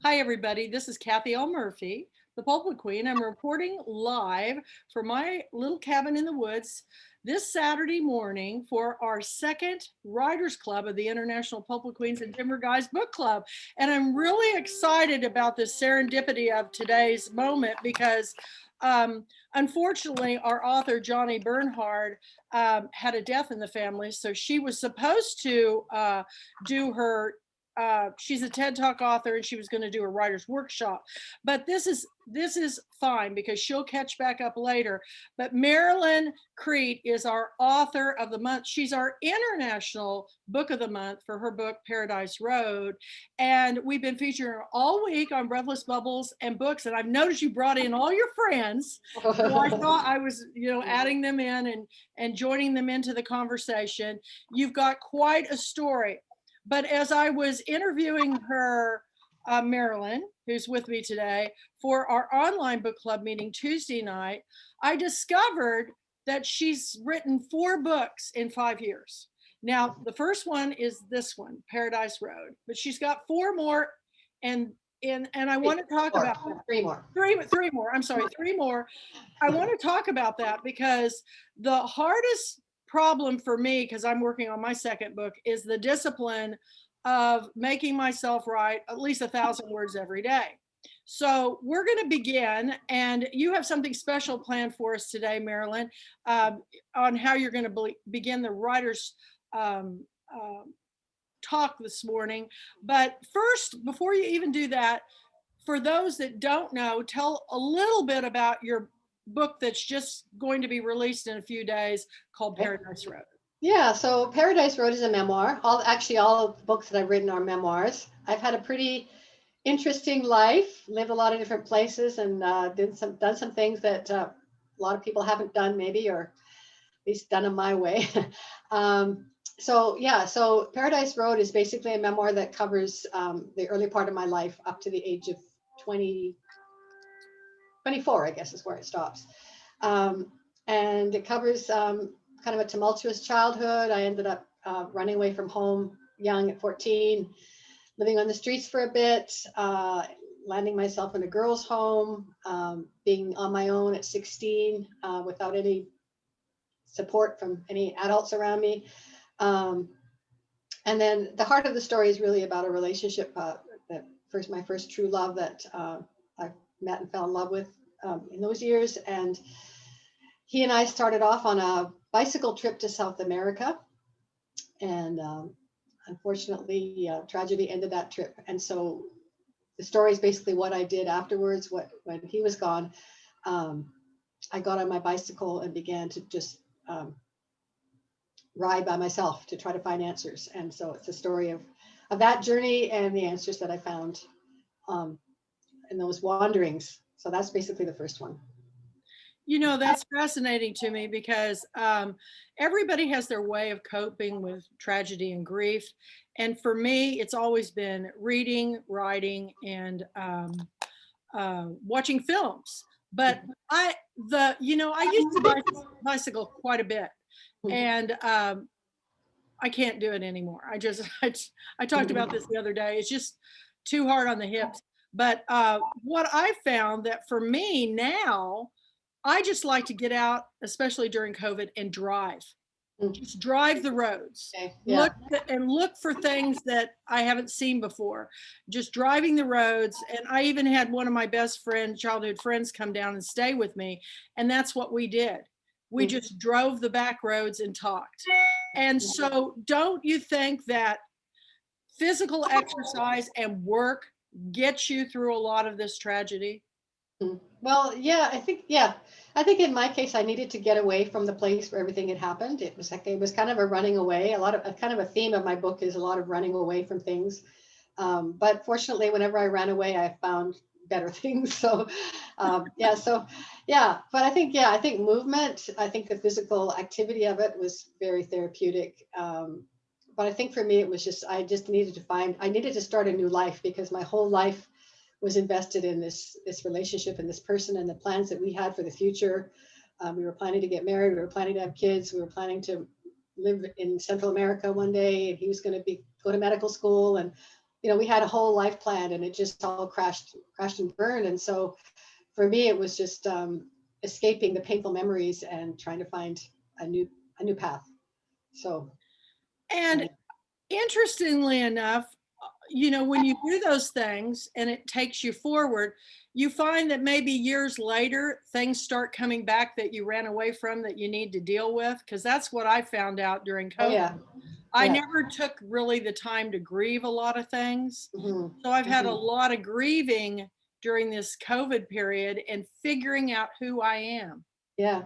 Hi, everybody. This is Kathy L. Murphy, the Pulpwood Queen. I'm reporting live from my little cabin in the woods this Saturday morning for our second Writers Club of the International Pulpwood Queens and Timber Guys Book Club. And I'm really excited about this serendipity of today's moment because unfortunately, our author, Johnny Bernhard, had a death in the family. So she was supposed to do her she's a TED Talk author and she was going to do a writer's workshop, but this is fine because she'll catch back up later. But Marilyn Kriete is our author of the month. She's our international book of the month for her book Paradise Road, and we've been featuring her all week on Breathless Bubbles and Books. And I've noticed you brought in all your friends, so I thought I was, adding them in and joining them into the conversation. You've got quite a story. But as I was interviewing her, Marilyn, who's with me today, for our online book club meeting Tuesday night, I discovered that she's written 4 books in 5 years. Now, the first one is this one, Paradise Road, but she's got 4 more, and I want to talk about that. 3 more. Three more. I'm sorry, 3 more. I want to talk about that because the hardest problem for me, because I'm working on my second book, is the discipline of making myself write at least 1,000 words every day. So we're going to begin, and you have something special planned for us today, Marilyn, on how you're going to begin the writer's talk this morning. But first, before you even do that, for those that don't know, tell a little bit about your book that's just going to be released in a few days called Paradise Road. Yeah, so Paradise Road is a memoir. All the books that I've written are memoirs. I've had a pretty interesting life, lived a lot of different places, and done some things that a lot of people haven't done, maybe, or at least done them my way. So Paradise Road is basically a memoir that covers the early part of my life up to the age of 24, I guess is where it stops. And it covers kind of a tumultuous childhood. I ended up running away from home young at 14, living on the streets for a bit, landing myself in a girls' home, being on my own at 16 without any support from any adults around me. And then the heart of the story is really about a relationship, my first true love that I met and fell in love with in those years. And he and I started off on a bicycle trip to South America. And unfortunately, tragedy ended that trip. And so the story is basically what I did afterwards. When he was gone, I got on my bicycle and began to just ride by myself to try to find answers. And so it's a story of that journey and the answers that I found in those wanderings. So that's basically the first one. That's fascinating to me because everybody has their way of coping with tragedy and grief. And for me, it's always been reading, writing, and watching films. But I used to bicycle quite a bit, and I can't do it anymore. I talked about this the other day. It's just too hard on the hips. But what I found that for me now, I just like to get out, especially during COVID, and drive. Just drive the roads. Okay. Yeah. Look for things that I haven't seen before. Just driving the roads. And I even had one of my best childhood friends come down and stay with me. And that's what we did. We just drove the back roads and talked. And so don't you think that physical exercise and work gets you through a lot of this tragedy? Well, yeah, I think in my case, I needed to get away from the place where everything had happened. It was kind of a running away. Kind of a theme of my book is a lot of running away from things. But fortunately, whenever I ran away, I found better things. So, but I think movement, I think the physical activity of it was very therapeutic. But I think for me, it was I needed to start a new life because my whole life was invested in this relationship and this person and the plans that we had for the future. We were planning to get married. We were planning to have kids. We were planning to live in Central America one day, and he was going to go to medical school. And we had a whole life planned and it just all crashed and burned. And so for me, it was just escaping the painful memories and trying to find a new path. So, And interestingly enough, when you do those things and it takes you forward, you find that maybe years later, things start coming back that you ran away from that you need to deal with. Because that's what I found out during oh COVID. yeah, I yeah. never took really the time to grieve a lot of things. Mhm, So I've had a mhm. lot of grieving during this COVID period and figuring out who I am. Yeah,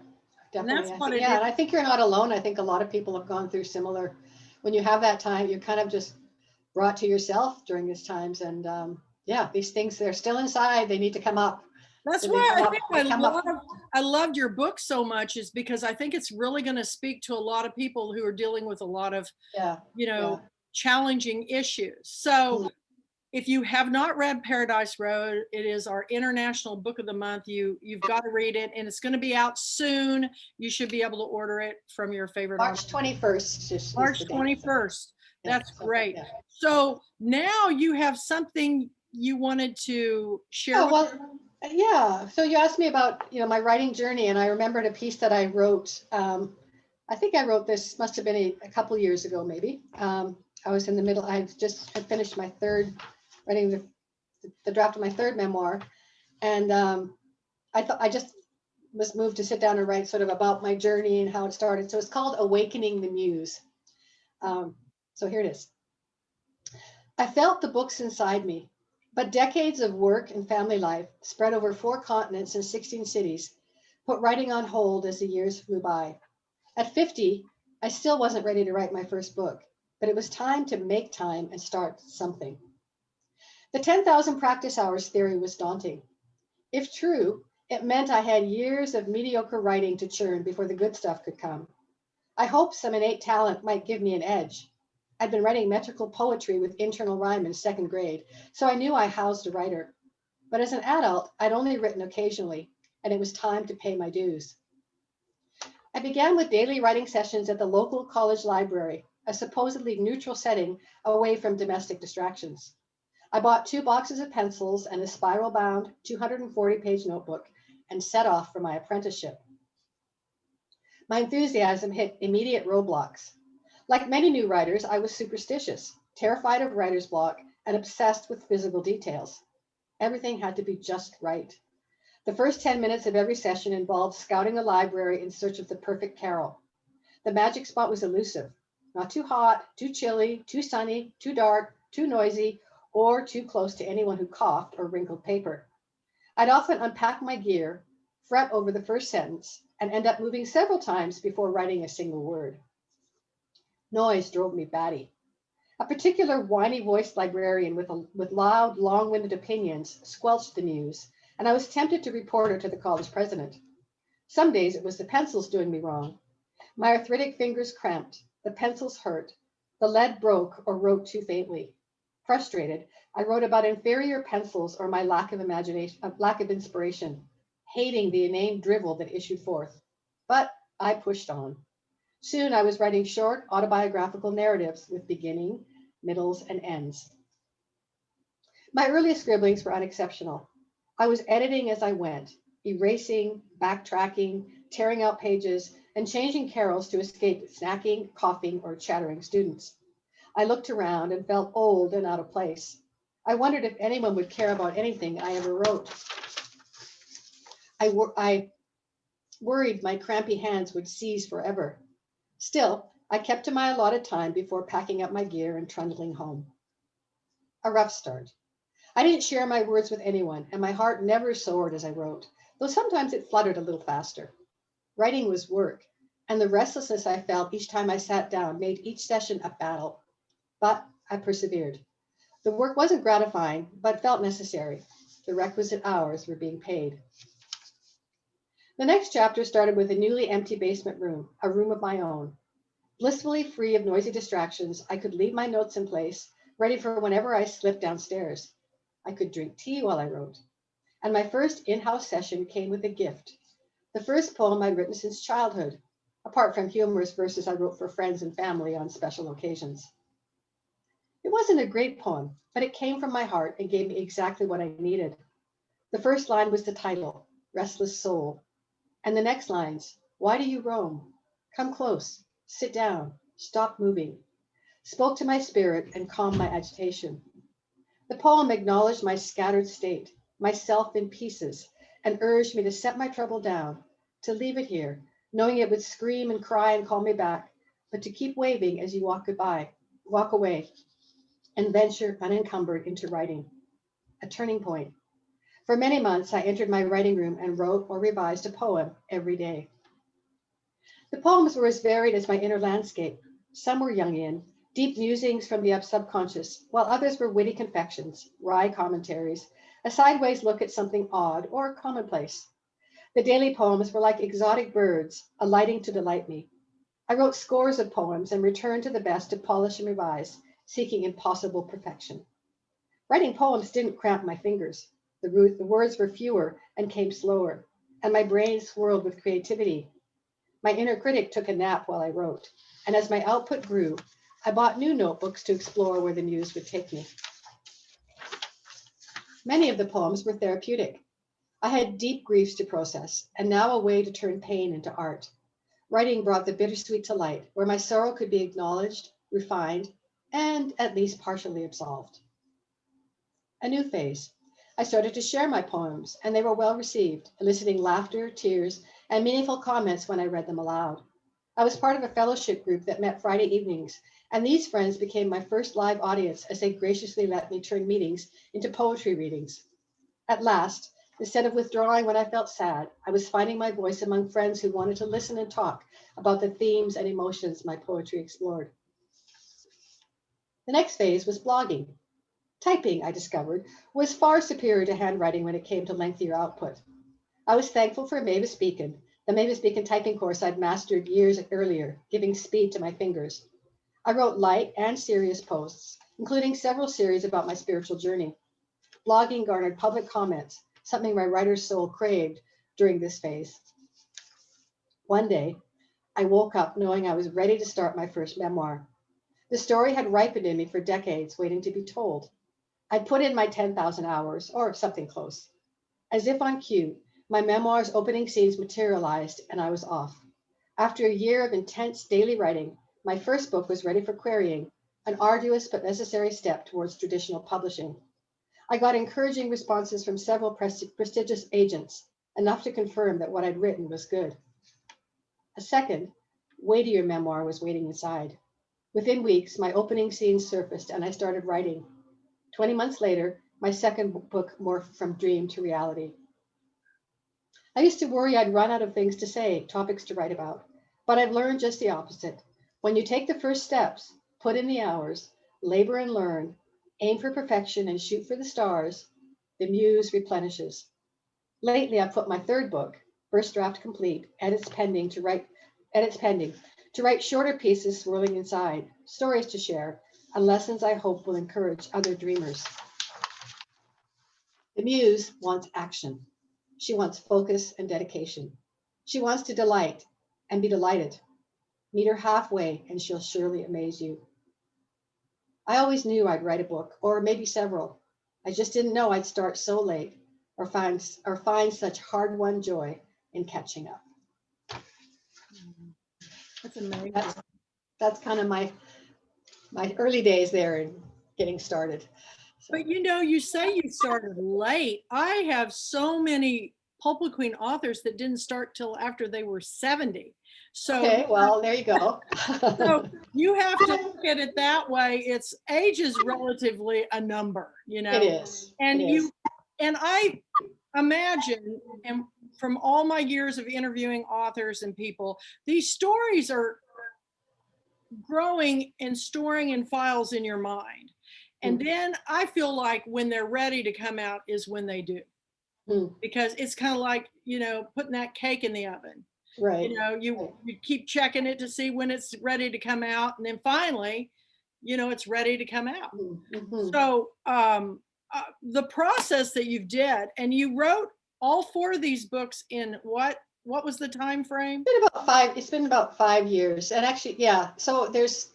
And that's definitely. I what think, it is. yeah, and I think you're not alone. I think a lot of people have gone through similar. When you have that time, you're kind of just brought to yourself during these times. And yeah, these things, they're still inside. They need to come up. That's So they why come I up, think they come up. I loved your book so much, is because I think it's really going to speak to a lot of people who are dealing with a lot of, Yeah, you yeah. know, challenging issues. So Mm. if you have not read Paradise Road, it is our international book of the month. You've got to read it, and it's going to be out soon. You should be able to order it from your favorite March online. 21st is March the date. So, 21st. yeah, That's so great. yeah. So now you have something you wanted to share Oh, with. well, yeah. So you asked me about, my writing journey, and I remembered a piece that I wrote. I think I wrote this, must have been a couple years ago, maybe. I was in the middle. I just had finished writing the draft of my third memoir, and I thought I just was moved to sit down and write sort of about my journey and how it started. So it's called Awakening the Muse. Um, so here it is. I felt the books inside me, but decades of work and family life spread over 4 continents and 16 cities put writing on hold as the years flew by. At 50, I still wasn't ready to write my first book, but it was time to make time and start something. The 10,000 practice hours theory was daunting. If true, it meant I had years of mediocre writing to churn before the good stuff could come. I hoped some innate talent might give me an edge. I'd been writing metrical poetry with internal rhyme in second grade, so I knew I housed a writer. But as an adult, I'd only written occasionally, and it was time to pay my dues. I began with daily writing sessions at the local college library, a supposedly neutral setting away from domestic distractions. I bought 2 boxes of pencils and a spiral bound 240-page notebook and set off for my apprenticeship. My enthusiasm hit immediate roadblocks. Like many new writers, I was superstitious, terrified of writer's block, and obsessed with physical details. Everything had to be just right. The first 10 minutes of every session involved scouting a library in search of the perfect carol. The magic spot was elusive. Not too hot, too chilly, too sunny, too dark, too noisy, or too close to anyone who coughed or wrinkled paper. I'd often unpack my gear, fret over the first sentence, and end up moving several times before writing a single word. Noise drove me batty. A particular whiny-voiced librarian with loud, long-winded opinions squelched the muse, and I was tempted to report her to the college president. Some days it was the pencils doing me wrong. My arthritic fingers cramped, the pencils hurt, the lead broke or wrote too faintly. Frustrated, I wrote about inferior pencils or my lack of inspiration, hating the inane drivel that issued forth. But I pushed on. Soon I was writing short autobiographical narratives with beginning, middles, and ends. My earliest scribblings were unexceptional. I was editing as I went, erasing, backtracking, tearing out pages, and changing carols to escape snacking, coughing, or chattering students. I looked around and felt old and out of place. I wondered if anyone would care about anything I ever wrote. I worried my crampy hands would seize forever. Still, I kept to my allotted time before packing up my gear and trundling home. A rough start. I didn't share my words with anyone, and my heart never soared as I wrote, though sometimes it fluttered a little faster. Writing was work, and the restlessness I felt each time I sat down made each session a battle. But I persevered. The work wasn't gratifying, but felt necessary. The requisite hours were being paid. The next chapter started with a newly empty basement room, a room of my own. Blissfully free of noisy distractions, I could leave my notes in place, ready for whenever I slipped downstairs. I could drink tea while I wrote. And my first in-house session came with a gift. The first poem I'd written since childhood, apart from humorous verses I wrote for friends and family on special occasions. It wasn't a great poem, but it came from my heart and gave me exactly what I needed. The first line was the title, Restless Soul. And the next lines, why do you roam? Come close, sit down, stop moving. Spoke to my spirit and calmed my agitation. The poem acknowledged my scattered state, myself in pieces, and urged me to set my trouble down, to leave it here, knowing it would scream and cry and call me back, but to keep waving as you walk away, and venture unencumbered into writing. A turning point. For many months, I entered my writing room and wrote or revised a poem every day. The poems were as varied as my inner landscape. Some were Jungian, deep musings from the subconscious, while others were witty confections, wry commentaries, a sideways look at something odd or commonplace. The daily poems were like exotic birds, alighting to delight me. I wrote scores of poems and returned to the best to polish and revise, seeking impossible perfection. Writing poems didn't cramp my fingers. The words were fewer and came slower, and my brain swirled with creativity. My inner critic took a nap while I wrote, and as my output grew, I bought new notebooks to explore where the muse would take me. Many of the poems were therapeutic. I had deep griefs to process, and now a way to turn pain into art. Writing brought the bittersweet to light, where my sorrow could be acknowledged, refined, and at least partially absolved. A new phase. I started to share my poems, and they were well received, eliciting laughter, tears, and meaningful comments when I read them aloud. I was part of a fellowship group that met Friday evenings, and these friends became my first live audience as they graciously let me turn meetings into poetry readings. At last, instead of withdrawing when I felt sad, I was finding my voice among friends who wanted to listen and talk about the themes and emotions my poetry explored. The next phase was blogging. Typing, I discovered, was far superior to handwriting when it came to lengthier output. I was thankful for Mavis Beacon, the Mavis Beacon typing course I'd mastered years earlier, giving speed to my fingers. I wrote light and serious posts, including several series about my spiritual journey. Blogging garnered public comments, something my writer's soul craved during this phase. One day, I woke up knowing I was ready to start my first memoir. The story had ripened in me for decades, waiting to be told. I'd put in my 10,000 hours, or something close. As if on cue, my memoir's opening scenes materialized and I was off. After a year of intense daily writing, my first book was ready for querying, an arduous but necessary step towards traditional publishing. I got encouraging responses from several prestigious agents, enough to confirm that what I'd written was good. A second, weightier memoir was waiting inside. Within weeks, my opening scenes surfaced and I started writing. 20 months later, my second book morphed from dream to reality. I used to worry I'd run out of things to say, topics to write about, but I've learned just the opposite. When you take the first steps, put in the hours, labor and learn, aim for perfection and shoot for the stars, the muse replenishes. Lately, I've put my third book, first draft complete, and it's pending to write shorter pieces swirling inside, stories to share, and lessons I hope will encourage other dreamers. The muse wants action. She wants focus and dedication. She wants to delight and be delighted. Meet her halfway and she'll surely amaze you. I always knew I'd write a book, or maybe several. I just didn't know I'd start so late or find such hard-won joy in catching up. That's amazing. That's kind of my early days there in getting started. So. But you say you started late. I have so many Pulpwood Queen authors that didn't start till after they were 70. So okay, well, there you go. so you have to look at it that way. It's age is relatively a number, It is. And I imagine, and from all my years of interviewing authors and people, these stories are growing and storing in files in your mind. And then I feel like when they're ready to come out is when they do. Because it's kind of like, putting that cake in the oven. Right. You keep checking it to see when it's ready to come out. And then finally, it's ready to come out. Mm-hmm. So the process that you did, and you wrote all 4 of these books in what was the time frame? It's been about 5 years. And actually, yeah. So there's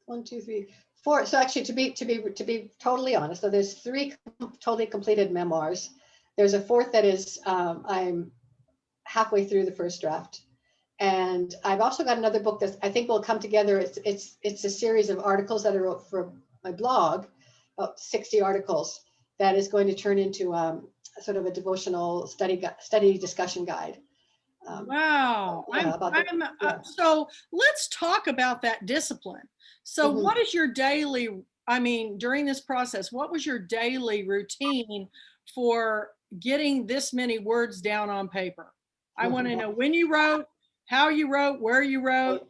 one, two, three, four. So actually, to be totally honest, so there's 3 totally completed memoirs. There's a 4th that is I'm halfway through the first draft, and I've also got another book that I think will come together. It's a series of articles that I wrote for my blog, about 60 articles, that is going to turn into sort of a devotional study discussion guide. Wow. Yeah, So let's talk about that discipline. So Mhm. what is your daily, I mean, during this process, what was your daily routine for getting this many words down on paper? I want to know when you wrote, how you wrote, where you wrote.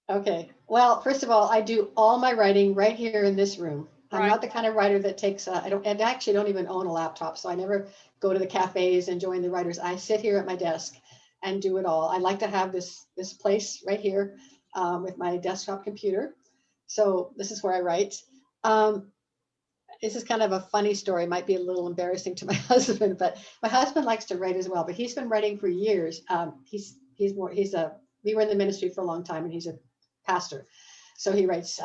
Okay. Well, first of all, I do all my writing right here in this room. I'm Right. not the kind of writer that takes, I don't, and actually don't even own a laptop. So I never go to the cafes and join the writers. I sit here at my desk and do it all. I like to have this place right here with my desktop computer. So this is where I write. Um, this is kind of a funny story. Might be a little embarrassing to my husband, but my husband likes to write as well. But he's been writing for years. We were in the ministry for a long time, and he's a pastor, so he writes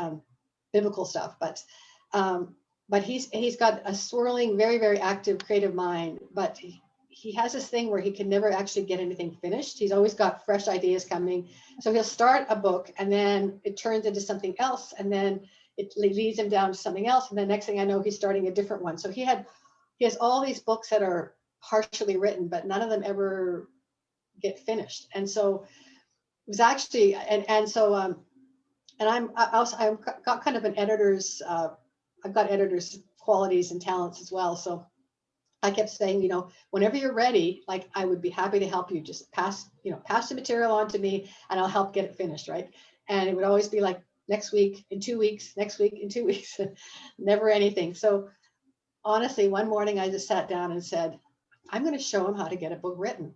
biblical stuff. But he's got a swirling, very very active, creative mind. But he has this thing where he can never actually get anything finished. He's always got fresh ideas coming. So he'll start a book, and then it turns into something else, and then it leads him down to something else. And the next thing I know, he's starting a different one. So he has all these books that are partially written, but none of them ever get finished. And so it was actually, and so, and I've got kind of an editor's, I've got editor's qualities and talents as well. So I kept saying, whenever you're ready, like I would be happy to help you. Just pass the material on to me, and I'll help get it finished, right? And it would always be like next week, in 2 weeks, next week, in 2 weeks, never anything. So honestly, one morning I just sat down and said, I'm going to show him how to get a book written,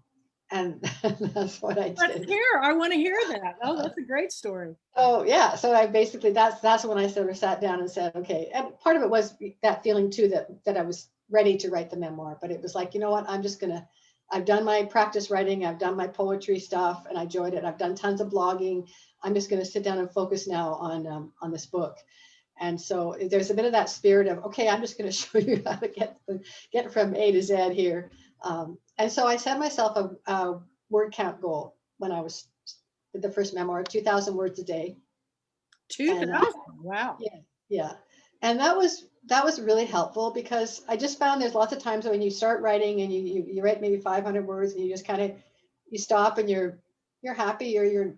and that's what I Let's did. hear. I want to hear that. Oh, that's a great story. Oh yeah, so I basically that's when I sort of sat down and said, okay. And part of it was that feeling too that I was ready to write the memoir, but it was like, you know what, I've done my practice writing, I've done my poetry stuff, and I enjoyed it. I've done tons of blogging. I'm just going to sit down and focus now on this book. And so there's a bit of that spirit of, okay, I'm just going to show you how to get from A to Z here. And so I set myself a word count goal when I was the first memoir, 2,000 words a day. 2,000. And Wow. yeah. And that was really helpful, because I just found there's lots of times when you start writing and you write maybe 500 words, and you just kind of, you stop and you're happy, or you're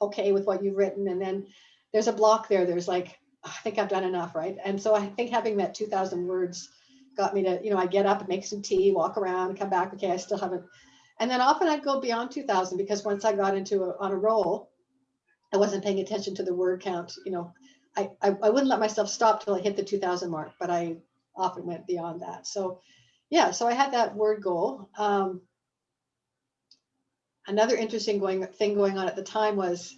okay with what you've written. And then there's a block there. There's like, I think I've done enough, right? And so I think having that 2,000 words got me to, I get up and make some tea, walk around, come back. Okay, I still haven't. And then often I'd go beyond 2,000, because once I got on a roll, I wasn't paying attention to the word count. I wouldn't let myself stop till I hit the 2,000 mark, but I often went beyond that. So yeah, so I had that word goal. Another interesting thing going on at the time was,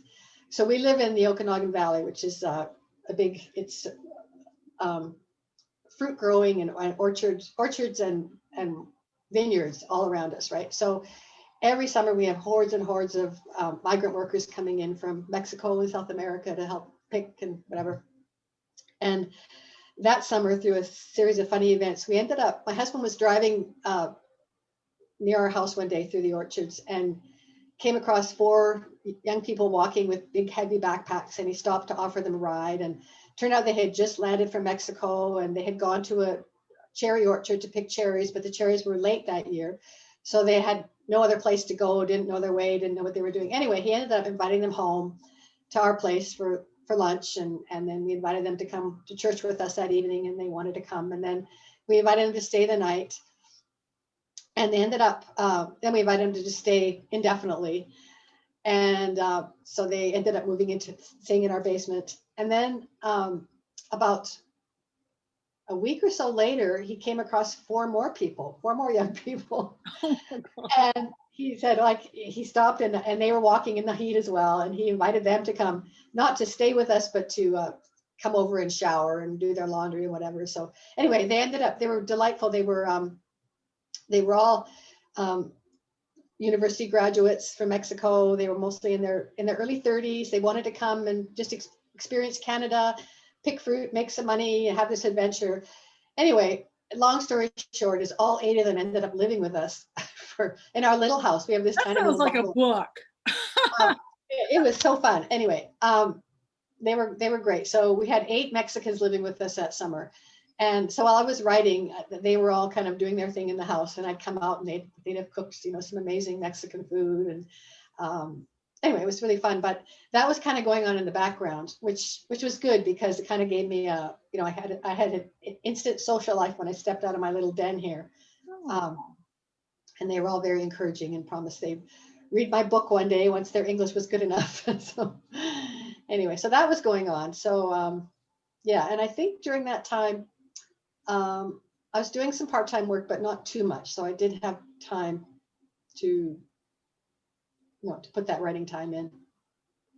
so we live in the Okanagan Valley, which is it's fruit growing and orchards and vineyards all around us, right? So every summer we have hordes and hordes of migrant workers coming in from Mexico and South America to help pick and whatever. And that summer, through a series of funny events, my husband was driving near our house one day through the orchards, and came across 4 young people walking with big heavy backpacks, and he stopped to offer them a ride. And turned out they had just landed from Mexico, and they had gone to a cherry orchard to pick cherries, but the cherries were late that year. So they had no other place to go, didn't know their way, didn't know what they were doing. Anyway, he ended up inviting them home to our place for lunch. And then we invited them to come to church with us that evening, and they wanted to come. And then we invited them to stay the night. And they ended up, then we invited them to just stay indefinitely. And so they ended up moving into staying in our basement. And then about a week or so later, he came across 4 more young people. Oh my God. And he said, like, he stopped, and they were walking in the heat as well. And he invited them to come, not to stay with us, but to come over and shower and do their laundry and whatever. So anyway, they were delightful. They were all university graduates from Mexico. They were mostly in their early 30s. They wanted to come and just experience Canada, pick fruit, make some money, have this adventure. Anyway, long story short is all 8 of them ended up living with us in our little house. We have this That tiny sounds little like a bungalow. book. It was so fun. Anyway, they were great. So we had 8 Mexicans living with us that summer. And so while I was writing, they were all kind of doing their thing in the house, and I'd come out and they'd have cooked, you know, some amazing Mexican food. And anyway, it was really fun. But that was kind of going on in the background, which was good because it kind of gave me a, you know, I had an instant social life when I stepped out of my little den here. And they were all very encouraging and promised they'd read my book one day once their English was good enough. So anyway, so that was going on. So yeah, and I think during that time, I was doing some part-time work, but not too much. So I did have time to, you know, to put that writing time in.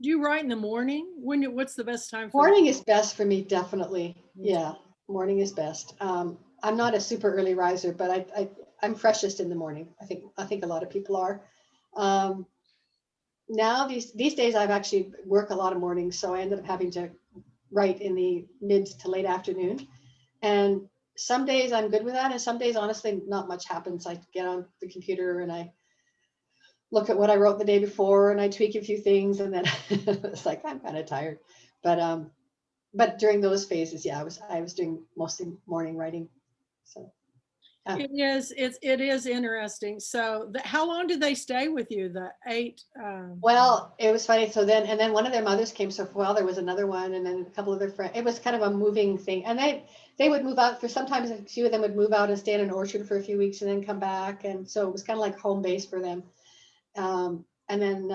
Do you write in the morning? What's the best time for Morning is best for me, definitely. Yeah, morning is best. I'm not a super early riser, but I'm freshest in the morning. I think a lot of people are. Now these days I've actually work a lot of mornings, so I ended up having to write in the mid to late afternoon. And some days I'm good with that, and some days honestly not much happens. I get on the computer and I look at what I wrote the day before and I tweak a few things, and then it's like I'm kind of tired. But during those phases, yeah, I was doing mostly morning writing. So it is interesting. So how long did they stay with you? The 8? Well, it was funny. So then one of their mothers came. So for a while there was another one, and then a couple of their friends. It was kind of a moving thing, and they would move out for sometimes a few of them would move out and stay in an orchard for a few weeks and then come back, and so it was kind of like home base for them. And then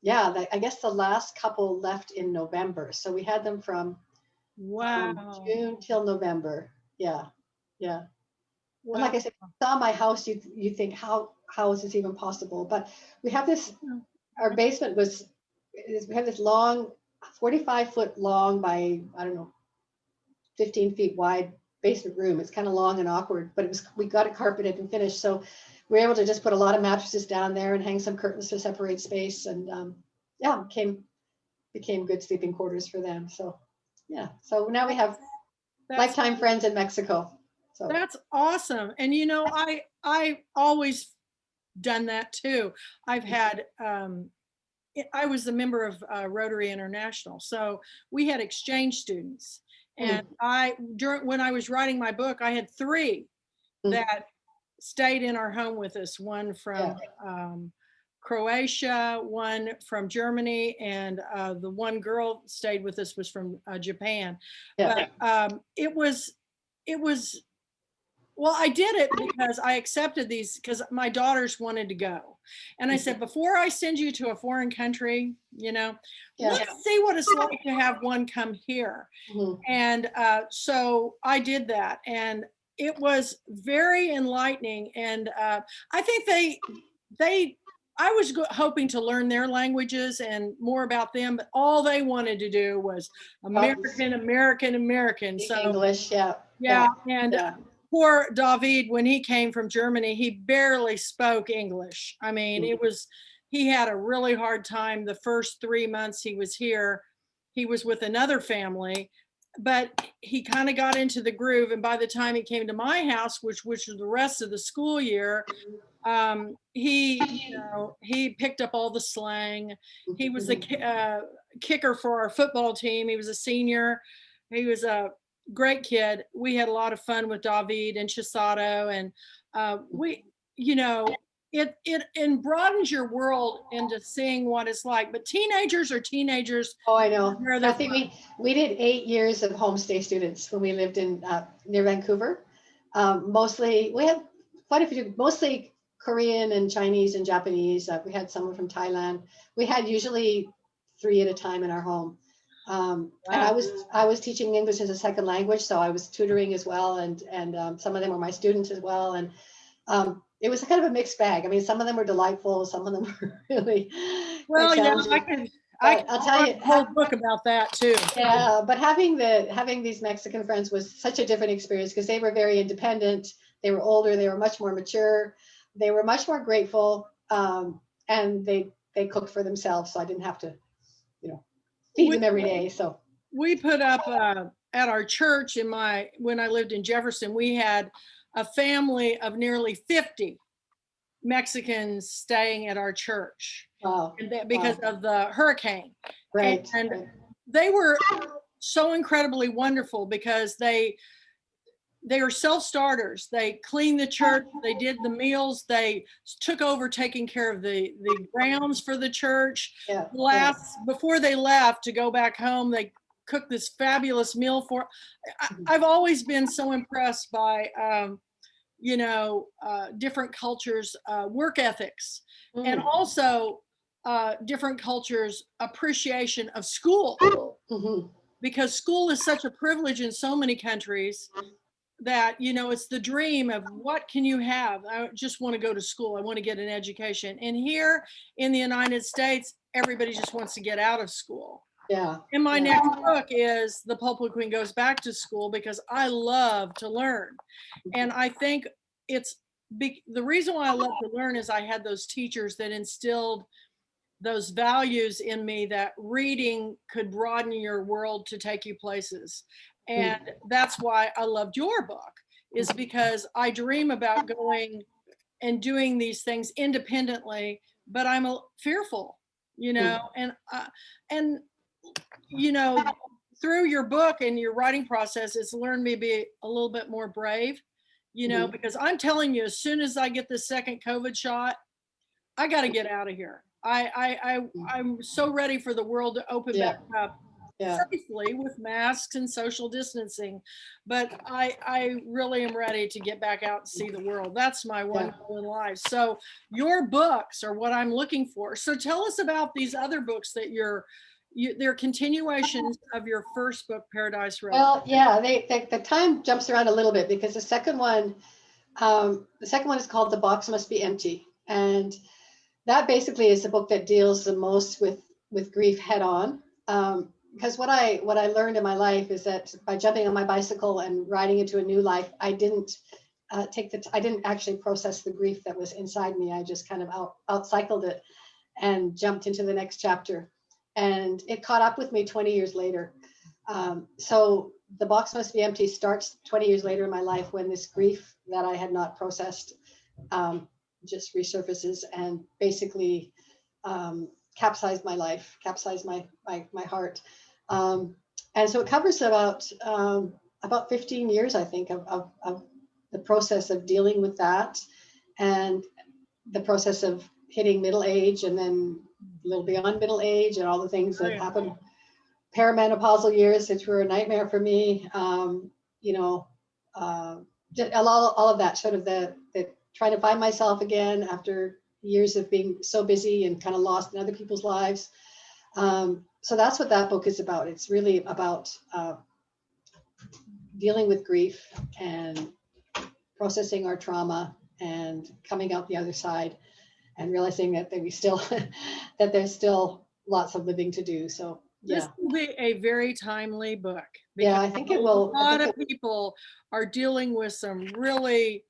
yeah, I guess the last couple left in November, so we had them from June till November. Yeah. Wow. And like I said, if you saw my house, you think how is this even possible? But we have this. Our basement we have this long, 45-foot long by, I don't know, 15 feet wide basement room. It's kind of long and awkward, but we got it carpeted and finished. So we were able to just put a lot of mattresses down there and hang some curtains to separate space. And yeah, became good sleeping quarters for them. So yeah, so now we have lifetime friends in Mexico. So that's awesome. And you know, I always done that too. I've had I was a member of Rotary International, so we had exchange students, and when I was writing my book, I had 3 that stayed in our home with us. One from Croatia, one from Germany, and the one girl stayed with us was from Japan. But it was well, I did it because I accepted these because my daughters wanted to go. And I said, before I send you to a foreign country, you know, let's see what it's like to have one come here. And so I did that. And it was very enlightening. And I think I was hoping to learn their languages and more about them, but all they wanted to do was American. So English, and poor David, when he came from Germany, he barely spoke English. I mean, he had a really hard time the first 3 months he was here. He was with another family, but he kind of got into the groove. And by the time he came to my house, which was the rest of the school year, he picked up all the slang. He was the kicker for our football team. He was a senior. He was a great kid. We had a lot of fun with David and Chisato, and it broadens your world into seeing what it's like. But teenagers are teenagers. Oh, I know. I think we did 8 years of homestay students when we lived in near Vancouver. Mostly, we had quite a few, mostly Korean and Chinese and Japanese. We had someone from Thailand. We had usually 3 at a time in our home. And I was teaching English as a second language, so I was tutoring as well, and some of them were my students as well, and it was kind of a mixed bag. I mean, some of them were delightful, some of them were really challenging. I'll tell you, a whole book about that too. Yeah, but having these Mexican friends was such a different experience because they were very independent. They were older. They were much more mature. They were much more grateful, and they cooked for themselves, so I didn't have to, feed them every day. So we put up at our church when I lived in Jefferson, we had a family of nearly 50 Mexicans staying at our church, wow, and because of the hurricane. right, And right. they were so incredibly wonderful because they are self-starters. They cleaned the church, they did the meals, they took over taking care of the grounds for the church. Yeah, yeah. Before they left to go back home, they cooked this fabulous meal for. I've always been so impressed by different cultures' work ethics, and also different cultures' appreciation of school, Mm-hmm. because school is such a privilege in so many countries that it's the dream of what can you have. I just want to go to school, I want to get an education. And here in the United States, everybody just wants to get out of school. Yeah. And my Yeah. next book is The Pulpwood Queen Goes Back to School, because I love to learn. And I think the reason why I love to learn is I had those teachers that instilled those values in me, that reading could broaden your world to take you places. And that's why I loved your book, is because I dream about going and doing these things independently, but I'm fearful, and through your book and your writing process, it's learned me to be a little bit more brave, because I'm telling you, as soon as I get the second COVID shot, I got to get out of here. I'm so ready for the world to open back up safely with masks and social distancing, but I really am ready to get back out and see the world. That's my one goal in life. So your books are what I'm looking for. So tell us about these other books that they're continuations of your first book, Paradise Road. Well, yeah, the time jumps around a little bit, because the second one is called The Box Must Be Empty. And that basically is the book that deals the most with grief head on. Because what I learned in my life is that by jumping on my bicycle and riding into a new life, I didn't I didn't actually process the grief that was inside me. I just kind of outcycled it and jumped into the next chapter. And it caught up with me 20 years later. So The Box Must Be Empty starts 20 years later in my life, when this grief that I had not processed just resurfaces and basically capsized my life, capsized my heart. And so it covers about 15 years, I think, of the process of dealing with that, and the process of hitting middle age, and then a little beyond middle age, and all the things that happen. Perimenopausal years, which were a nightmare for me. All of that, sort of the trying to find myself again after years of being so busy and kind of lost in other people's lives. So that's what that book is about. It's really about dealing with grief and processing our trauma and coming out the other side, and realizing that that there's still lots of living to do. So this will be a very timely book. Yeah, I think it will. A lot of people are dealing with some really,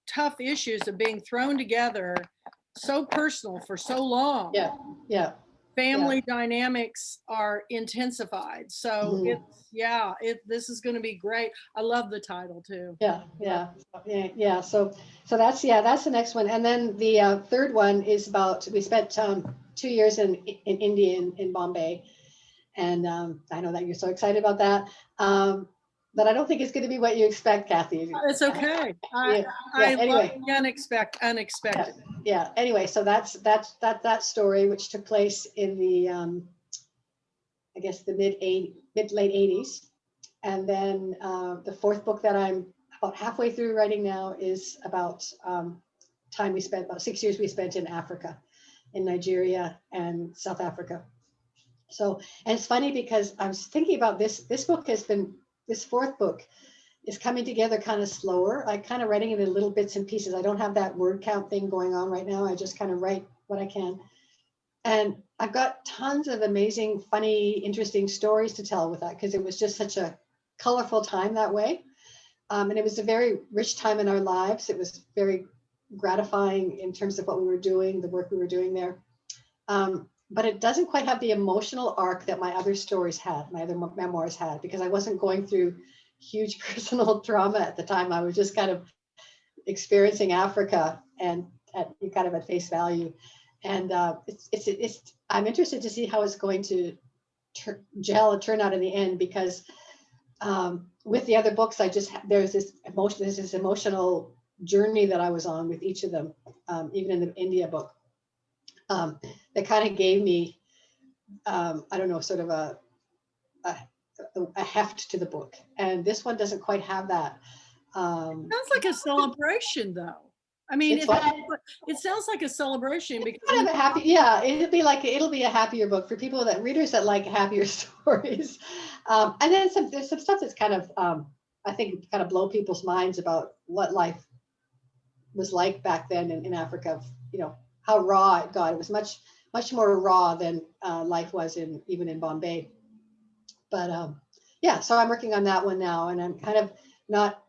tough issues of being thrown together, so personal for so long. Yeah. Family dynamics are intensified. So this is going to be great. I love the title too. Yeah. So that's the next one. And then the third one is about, we spent 2 years in India, in Bombay. And I know that you're so excited about that. But I don't think it's going to be what you expect, Kathy. It's okay. I anyway. love the unexpected. Yeah. Anyway, so that's that story, which took place in the I guess the mid late 80s. And then the fourth book that I'm about halfway through writing now is about time we spent, about 6 years we spent in Africa, in Nigeria and South Africa. So, and it's funny because I was thinking about this book this fourth book is coming together kind of slower. I kind of writing it in little bits and pieces. I don't have that word count thing going on right now. I just kind of write what I can. And I've got tons of amazing, funny, interesting stories to tell with that, because it was just such a colorful time that way. And it was a very rich time in our lives. It was very gratifying in terms of what we were doing, the work we were doing there. but it doesn't quite have the emotional arc that my other stories had, my other memoirs had, because I wasn't going through huge personal trauma at the time. I was just kind of experiencing Africa and at kind of at face value. And I'm interested to see how it's going to turn out in the end, because with the other books, there's this emotional journey that I was on with each of them, even in the India book, that kind of gave me, I don't know, sort of a heft to the book. And this one doesn't quite have that. Sounds like a celebration, though. I mean, it sounds like a celebration because kind of a happy, yeah, it'll be a happier book for people readers that like happier stories. And then there's some stuff that's kind of, I think, kind of blow people's minds about what life was like back then in Africa. You know, how raw it got. It was much more raw than life was even in Bombay. But yeah, so I'm working on that one now, and I'm kind of not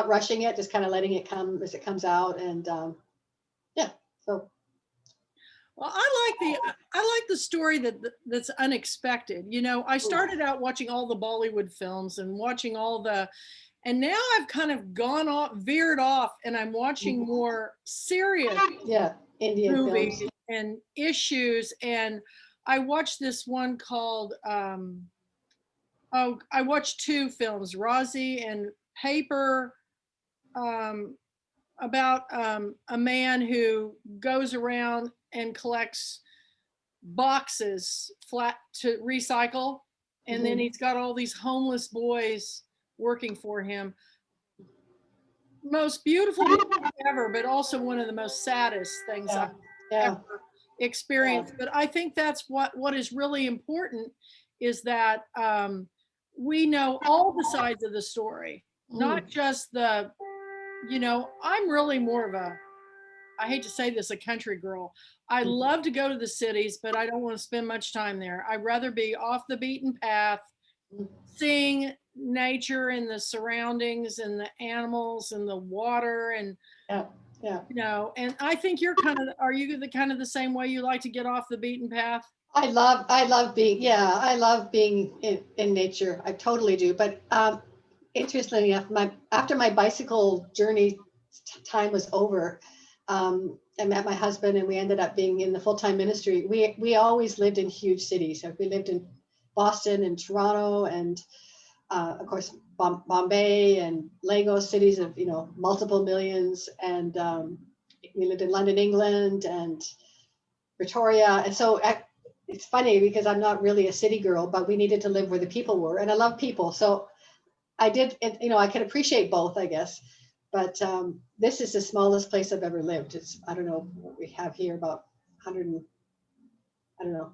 rushing it, just kind of letting it come as it comes out. And yeah, so. Well, I like the story that's unexpected. You know, I started out watching all the Bollywood films and watching and now I've kind of veered off, and I'm watching more serious Indian movies films and issues. And I watched this one called I watched two films, Razi and Paper, about a man who goes around and collects boxes flat to recycle, and then he's got all these homeless boys working for him. Most beautiful ever, but also one of the most saddest things I've ever experienced. But I think that's what is really important, is that we know all the sides of the story, not just I'm really more of I hate to say this, a country girl. I love to go to the cities, but I don't want to spend much time there. I'd rather be off the beaten path, seeing nature and the surroundings and the animals and the water and and I think are you the kind of the same way? You like to get off the beaten path? I love being in nature. I totally do. But interestingly enough, after my bicycle journey time was over, I met my husband, and we ended up being in the full-time ministry. We always lived in huge cities. So we lived in Boston and Toronto, and of course Bombay and Lagos, cities of multiple millions. And we lived in London, England, and Pretoria. And so it's funny because I'm not really a city girl, but we needed to live where the people were, and I love people. So I did, I can appreciate both, I guess. But this is the smallest place I've ever lived. It's, I don't know what we have here, about 100, I don't know,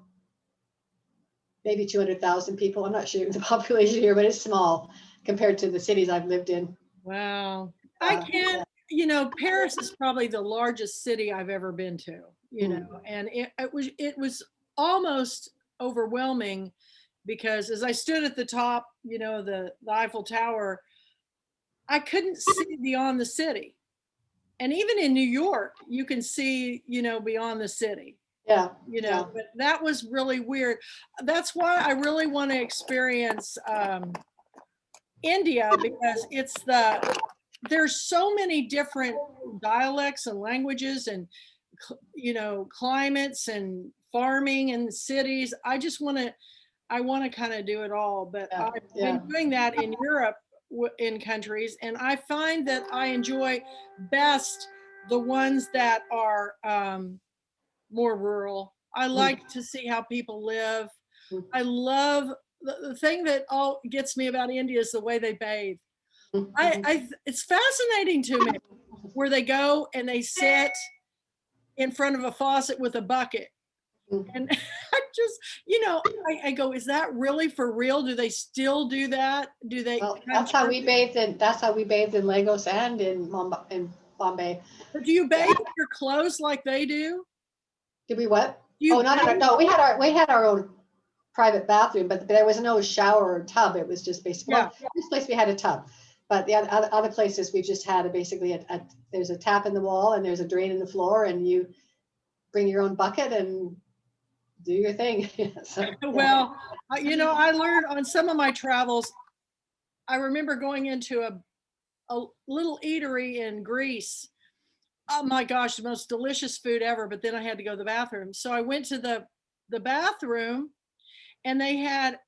maybe 200,000 people. I'm not sure the population here, but it's small compared to the cities I've lived in. Wow. I can't, Paris is probably the largest city I've ever been to, and it was almost overwhelming, because as I stood at the top, the Eiffel Tower, I couldn't see beyond the city. And even in New York, you can see, beyond the city. But that was really weird. That's why I really want to experience India, because there's so many different dialects and languages and, climates and farming and cities. I want to kind of do it all, but I've been doing that in Europe, in countries, and I find that I enjoy best the ones that are more rural. I like to see how people live. I love the thing that all gets me about India is the way they bathe. It's fascinating to me, where they go and they sit in front of a faucet with a bucket. And I just, I go, is that really for real? Do they still do that? Do they? Well, that's how we bathed in Lagos and in Bombay. But do you bathe your clothes like they do? Did we what? No. We had our own private bathroom, but there was no shower or tub. It was just basically, this place we had a tub, but the other places we just had there's a tap in the wall and there's a drain in the floor, and you bring your own bucket and do your thing. So, yeah. Well, you know, I learned on some of my travels, I remember going into a little eatery in Greece. Oh my gosh, the most delicious food ever, but then I had to go to the bathroom. So I went to the bathroom and they had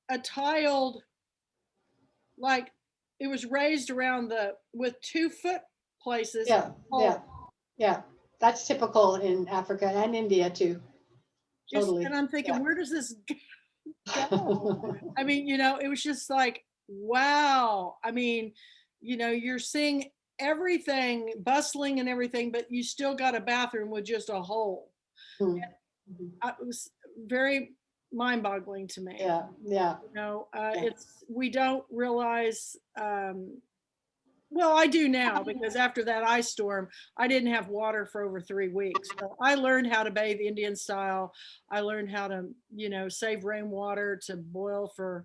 a tiled, like, it was raised around the with 2 foot places. Yeah, yeah, yeah. That's typical in Africa and India too. Just, and Totally. I'm thinking, Yeah. where does this go? I mean, you know, it was just like, wow. I mean, you know, you're seeing everything bustling and everything, but you still got a bathroom with just a hole. Mm. Mhm. It was very mind-boggling to me. Yeah, yeah, You know, yeah. it's we don't realize. Well, I do now because after that ice storm, I didn't have water for over 3 weeks. So I learned how to bathe Indian style. I learned how to, you know, save rainwater to boil for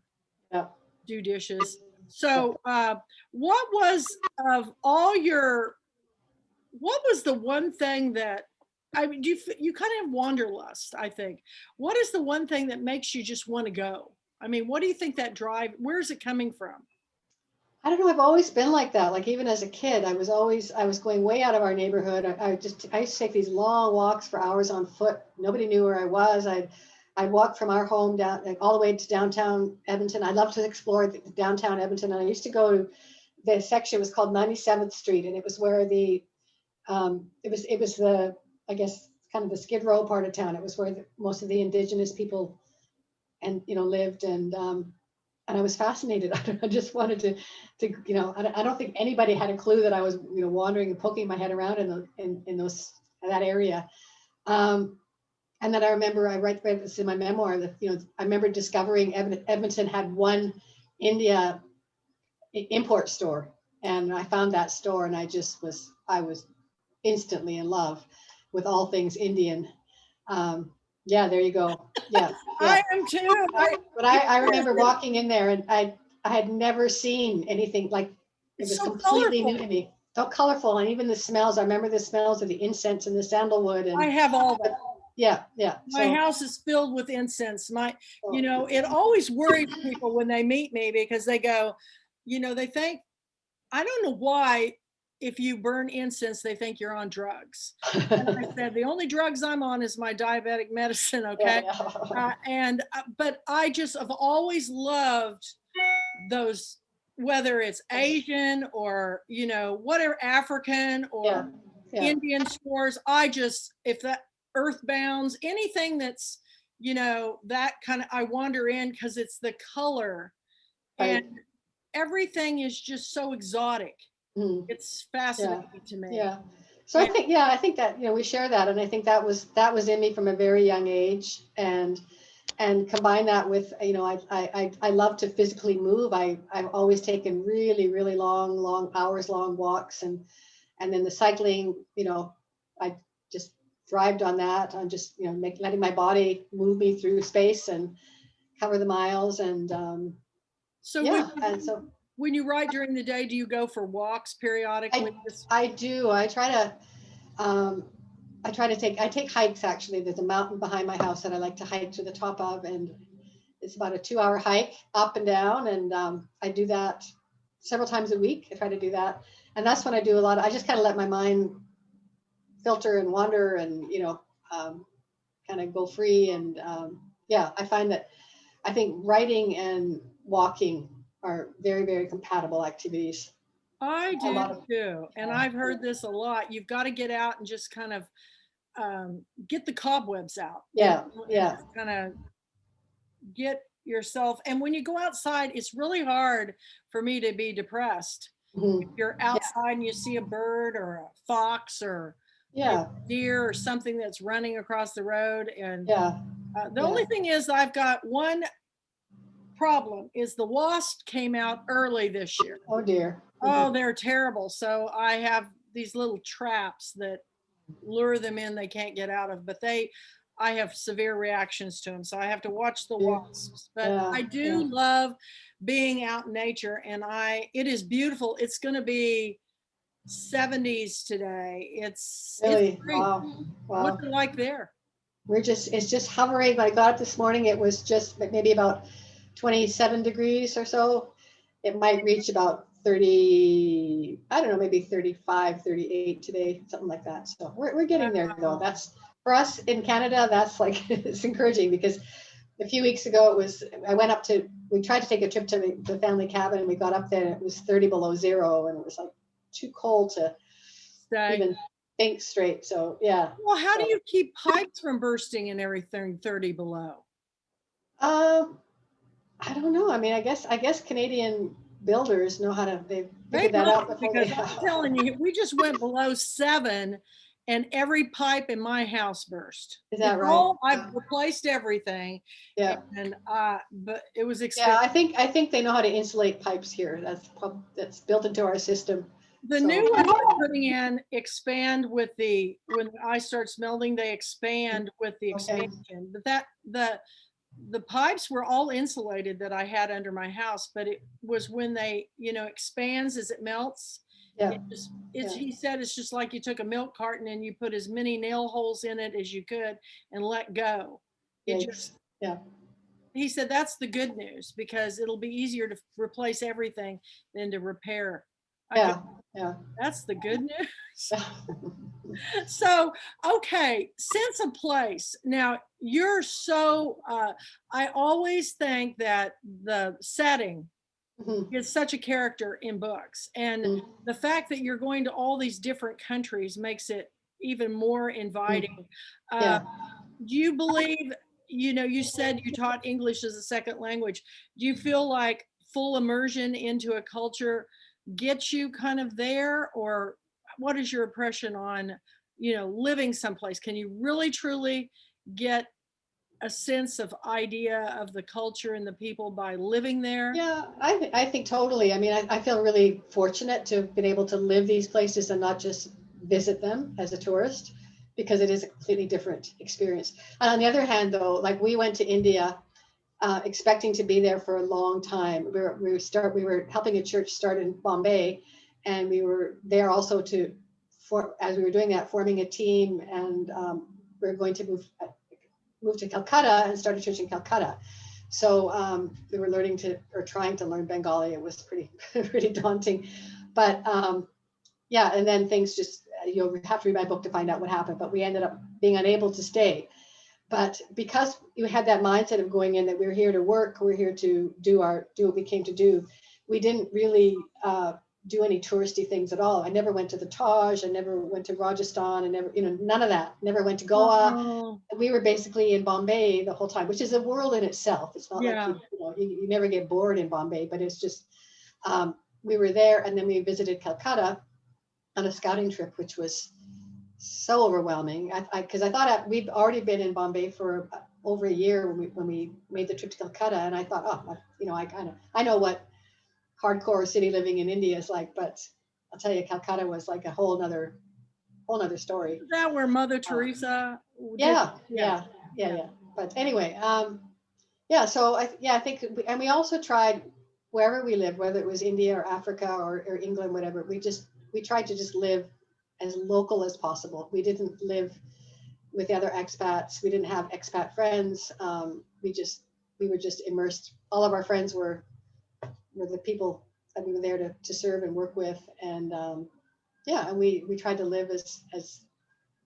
Yeah. do dishes. Yeah. So, what was of all your, what was the one thing that, I mean, you kind of have wanderlust, I think. What is the one thing that makes you just want to go? I mean, what do you think that drive, where is it coming from? I don't know. I've always been like that. Like even as a kid, I was going way out of our neighborhood. I used to take these long walks for hours on foot. Nobody knew where I was. I'd walk from our home down like, all the way to downtown Edmonton. I love to explore downtown Edmonton. And I used to go to the section was called 97th Street, and it was where it was the, I guess, kind of the Skid Row part of town. It was where most of the indigenous people and lived, and I was fascinated. I just wanted I don't think anybody had a clue that I was wandering and poking my head around in that area. And then I remember I write this in my memoir that I remember discovering Edmonton had one India import store, and I found that store, and I was instantly in love with all things Indian. Yeah, there you go. Yeah, yeah. I am too. But I remember walking in there, and I had never seen anything like it It's was so completely colorful. new to me. So colorful, and even the smells. I remember the smells of the incense and the sandalwood, I and have all that. yeah, yeah. My So, house is filled with incense. You so know, it always worries people when they meet me because they go, you know, they think, I don't know why, if you burn incense, they think you're on drugs. And I said, the only drugs I'm on is my diabetic medicine, yeah, okay? yeah. But I just have always loved those, whether it's Asian or, you know, whatever, African Yeah, or yeah, Indian stores. I just, if that earthbounds, anything that's, you know, that kind of, I wander in because it's the color and right. everything is just so exotic. Mm, It's yeah, fascinating to me. yeah. So And I think that we share that, and I think that was in me from a very young age, and combine that with I love to physically move. I've always taken really long hours long walks, and then the cycling, I just thrived on that. I'm just letting my body move me through space and cover the miles, and so yeah, and so when you write during the day, do you go for walks I periodically? I do. Um, I take hikes. Actually, there's a mountain behind my house that I like to hike to the top of, and it's about a 2 hour hike up and down, and I do that several times a week. I try to do that, and that's when I do a lot. I just kind of let my mind filter and wander, and kind of go free. And yeah, I think writing and walking are very compatible activities. I A do lot of too. And I've heard this a lot. You've got to get out and just kind of get the cobwebs out, you yeah, know, and yeah, just kind of get yourself. And when you go outside, it's really hard for me to be depressed. If mhm, you're yeah, outside and you see a bird or a fox or maybe yeah, a deer or something that's running across the road. And yeah, the yeah. only thing is, I've got one problem is the wasp came out early this year. Oh dear. Oh, they're terrible. So I have these little traps that lure them in they can't get out of, but I have severe reactions to them. So I have to watch the Dear. wasps. But Yeah, I do yeah. love being out in nature and it is beautiful. It's gonna be 70s today. It's Really. great. Wow. What's Wow. it like there? it's just hovering. When I got up this morning, it was just maybe about 27 degrees or so. It might reach about 30, I don't know, maybe 35, 38 today, something like that. So we're getting there though. That's for us in Canada, that's like, it's encouraging because a few weeks ago we tried to take a trip to the family cabin and we got up there and it was 30 below zero and it was like too cold to Stay. even think straight. So yeah. Well, how do So, you keep pipes from bursting and everything 30 below? um, I don't know. I mean, I guess Canadian builders know how to, they They figured that out must, before because they. I'm telling you, we just went below 7 and every pipe in my house burst. Is It's that right? all, I've replaced everything. Yeah. And but it was Yeah, expensive. I think they know how to insulate pipes here. That's built into our system. The So new ones they're putting in expand with when the ice starts melting, they expand with the okay. expansion. But the pipes were all insulated that I had under my house, but it was when they, expands as it melts. Yeah. It's Yeah. he said it's just like you took a milk carton and you put as many nail holes in it as you could and let go. It Yikes. just Yeah. He said that's the good news because it'll be easier to replace everything than to repair. I go, Yeah. Yeah. that's the good news. So, okay, sense of place. Now, you're so, I always think that the setting Mhm. is such a character in books. And Mhm. the fact that you're going to all these different countries makes it even more inviting. Uh, Yeah. do you believe, you said you taught English as a second language. Do you feel like full immersion into a culture gets you kind of there? Or what is your impression on, living someplace? Can you really truly get a sense of idea of the culture and the people by living there? Yeah, I think totally. I mean, I feel really fortunate to have been able to live these places and not just visit them as a tourist because it is a completely different experience. And on the other hand, though, like we went to India expecting to be there for a long time. We were helping a church start in Bombay, and we were there also as we were doing that, forming a team, and we are going to move to Calcutta and start a church in Calcutta. So we were trying to learn Bengali. It was pretty pretty daunting, but yeah. And then things just you'll have to read my book to find out what happened. But we ended up being unable to stay. But because you had that mindset of going in that we're here to work, we're here to do what we came to do, we didn't really do any touristy things at all. I never went to the Taj. I never went to Rajasthan. I never, none of that. Never went to Goa. Oh, We were basically in Bombay the whole time, which is a world in itself. It's not like yeah. you never get bored in Bombay, but it's just we were there, and then we visited Calcutta on a scouting trip, which was so overwhelming. Because I thought we'd already been in Bombay for over a year when we made the trip to Calcutta, and I thought, oh, I know what hardcore city living in India is like, but I'll tell you, Calcutta was like a whole nother story. Is that where Mother Uh, Teresa did? yeah, Yeah. yeah, yeah, yeah. But anyway, yeah. So I think, and we also tried wherever we lived, whether it was India or Africa or England, whatever. We tried to just live as local as possible. We didn't live with the other expats. We didn't have expat friends. We were just immersed. All of our friends were the people that we were there to serve and work with, and yeah, and we tried to live Do as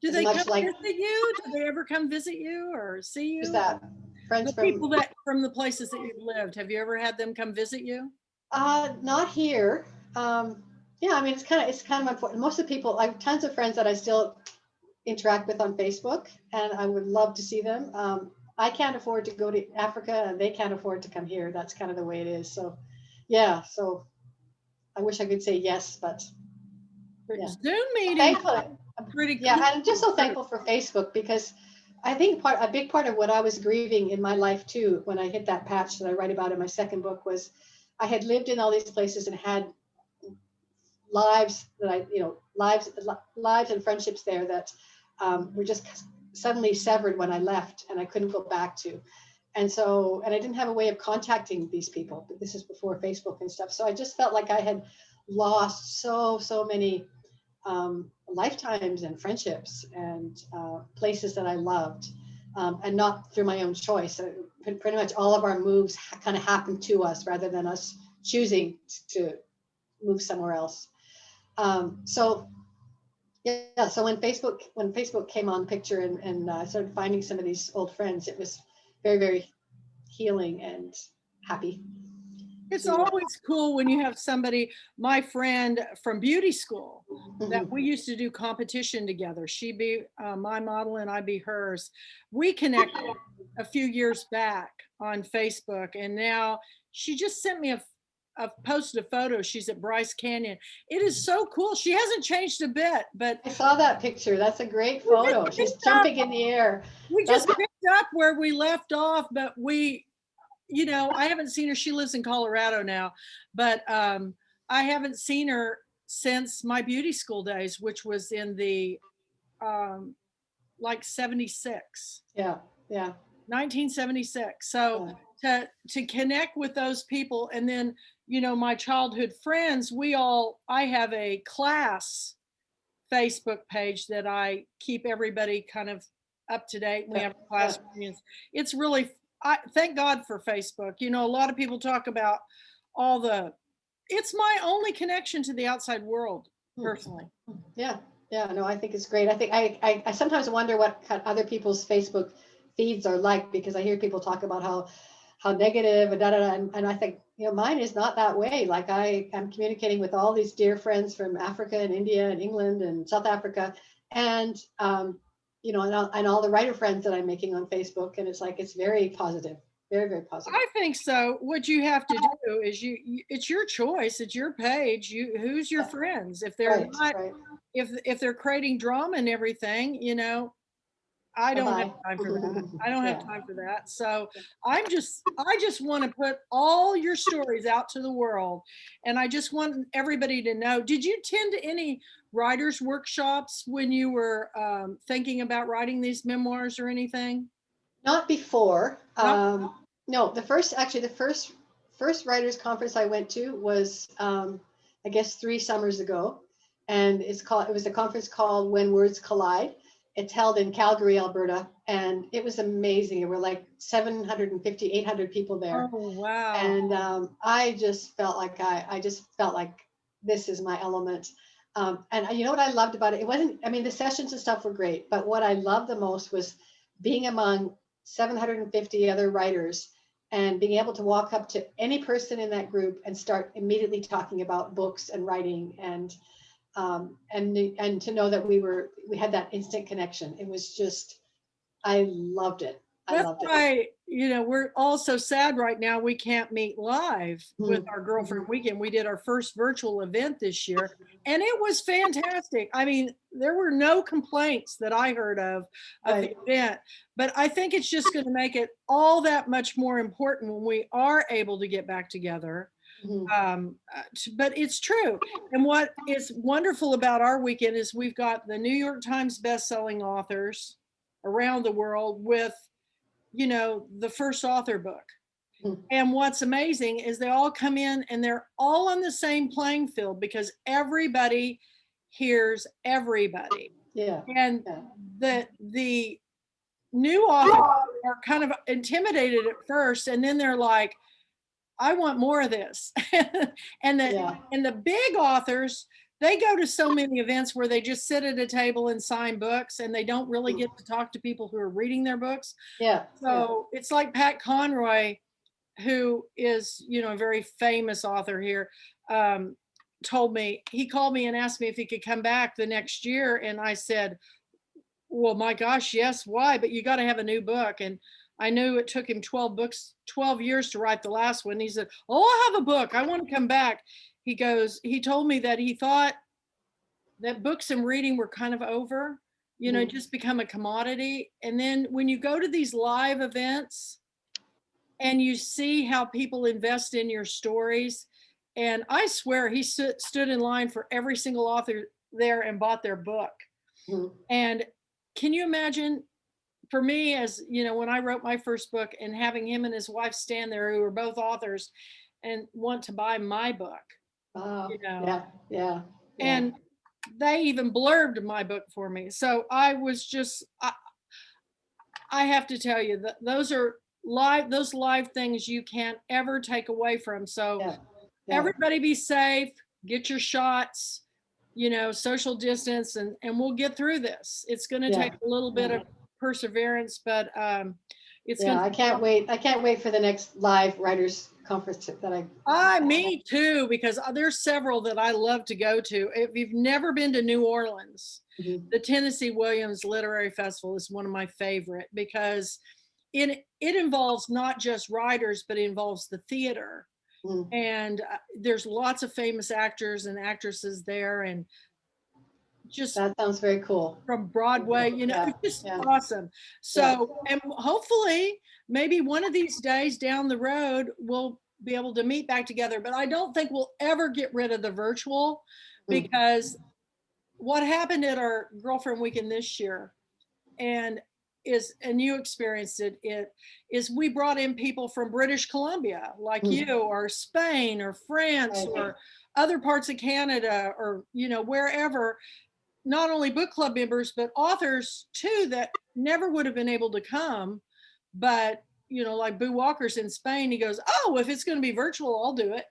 they come much like visit you? Do they ever come visit you or see just you? that friends The people from that from the places that you've lived, have you ever had them come visit you? not here. Yeah, I mean it's kind of unfortunate. Most of the people, I have tons of friends that I still interact with on Facebook, and I would love to see them. I can't afford to go to Africa, and they can't afford to come here. That's kind of the way it is. So, yeah. So I wish I could say yes, but yeah. Zoom meetings Thankfully, are pretty yeah, cool. and I'm just so thankful for Facebook because I think a big part of what I was grieving in my life too, when I hit that patch that I write about in my second book, was I had lived in all these places and had lives that lives and friendships there that were just suddenly severed when I left and I couldn't go back to. And so, and I didn't have a way of contacting these people, but this is before Facebook and stuff. So I just felt like I had lost so many lifetimes and friendships and places that I loved. and not through my own choice. So pretty much all of our moves kind of happened to us rather than us choosing to move somewhere else. So yeah, so when Facebook came on picture and I started finding some of these old friends, it was very, very healing and happy. It's always cool when you have somebody, my friend from beauty school, that we used to do competition together. She'd be my model and I'd be hers. We connected a few years back on Facebook, and now she just sent me posted a photo. She's at Bryce Canyon. It is so cool. She hasn't changed a bit, but I saw that picture. That's a great photo. She's jumping in the air. We just picked up where we left off, but I haven't seen her. She lives in Colorado now, but I haven't seen her since my beauty school days, which was in the like 76. Yeah. 1976. So to connect with those people, and then my childhood friends, I have a class Facebook page that I keep everybody kind of up to date. We have class reunions. It's really, thank God for Facebook. A lot of people talk about it's my only connection to the outside world, personally. Yeah. No, I think it's great. I think I sometimes wonder what other people's Facebook feeds are like, because I hear people talk about how negative and and I think, mine is not that way. Like I am communicating with all these dear friends from Africa and India and England and South Africa, and and all the writer friends that I'm making on Facebook, and it's very positive, very, very positive. I think so. What you have to do is it's your choice, it's your page. Who's your friends? If they're not, if they're creating drama and everything, I don't have time for that. I don't have time for that. So I just want to put all your stories out to the world. And I just want everybody to know, did you attend any writers' workshops when you were thinking about writing these memoirs or anything? Not before. No, the first writers conference I went to was, I guess 3 summers ago. And it was a conference called When Words Collide. It's held in Calgary, Alberta, and it was amazing. There were like 750, 800 people there. Oh, wow. And I just felt like this is my element. And you know what I loved about it? It wasn't, the sessions and stuff were great, but what I loved the most was being among 750 other writers and being able to walk up to any person in that group and start immediately talking about books and writing, and to know that we had that instant connection. It was just, I loved it. That's why, we're all so sad right now. We can't meet live with our Girlfriend Weekend. We did our first virtual event this year, and it was fantastic. There were no complaints that I heard of the event, but I think it's just going to make it all that much more important when we are able to get back together. But it's true. And what is wonderful about our weekend is we've got the New York Times best-selling authors around the world with the first author book. And what's amazing is they all come in and they're all on the same playing field, because everybody hears everybody. And the new authors are kind of intimidated at first, and then they're like, I want more of this. and the big authors, they go to so many events where they just sit at a table and sign books, and they don't really get to talk to people who are reading their books. So it's like Pat Conroy, who is, a very famous author here, told me, he called me and asked me if he could come back the next year. And I said, well, my gosh, yes, why? But you got to have a new book. And I knew it took him 12 years to write the last one. He said, oh, I have a book. I want to come back. He told me that he thought that books and reading were kind of over, just become a commodity. And then when you go to these live events and you see how people invest in your stories, and I swear he stood in line for every single author there and bought their book. And can you imagine, for me, as when I wrote my first book, and having him and his wife stand there, who are both authors, and want to buy my book. And they even blurbed my book for me. So I was just, I have to tell you that those live things you can't ever take away from. So Yeah. Yeah. everybody be safe, get your shots, social distance, and we'll get through this. It's going to Yeah. take a little bit of perseverance, but it's Yeah, going to. I can't wait. I can't wait for the next live writers conference that Me too, because there's several that I love to go to. If you've never been to New Orleans, Mhm. the Tennessee Williams Literary Festival is one of my favorite because it involves not just writers, but it involves the theater. Mhm. And there's lots of famous actors and actresses there, and just That sounds very cool. from Broadway, Yeah. it's just Yeah. awesome. Yeah. So, and hopefully, maybe one of these days down the road, we'll be able to meet back together. But I don't think we'll ever get rid of the virtual, Mhm. because what happened at our girlfriend weekend this year, and you experienced it is we brought in people from British Columbia, like Mhm. you, or Spain, or France, Right. or other parts of Canada, or wherever, not only book club members, but authors too, that never would have been able to come. But, like Boo Walker's in Spain, he goes, oh, if it's going to be virtual, I'll do it.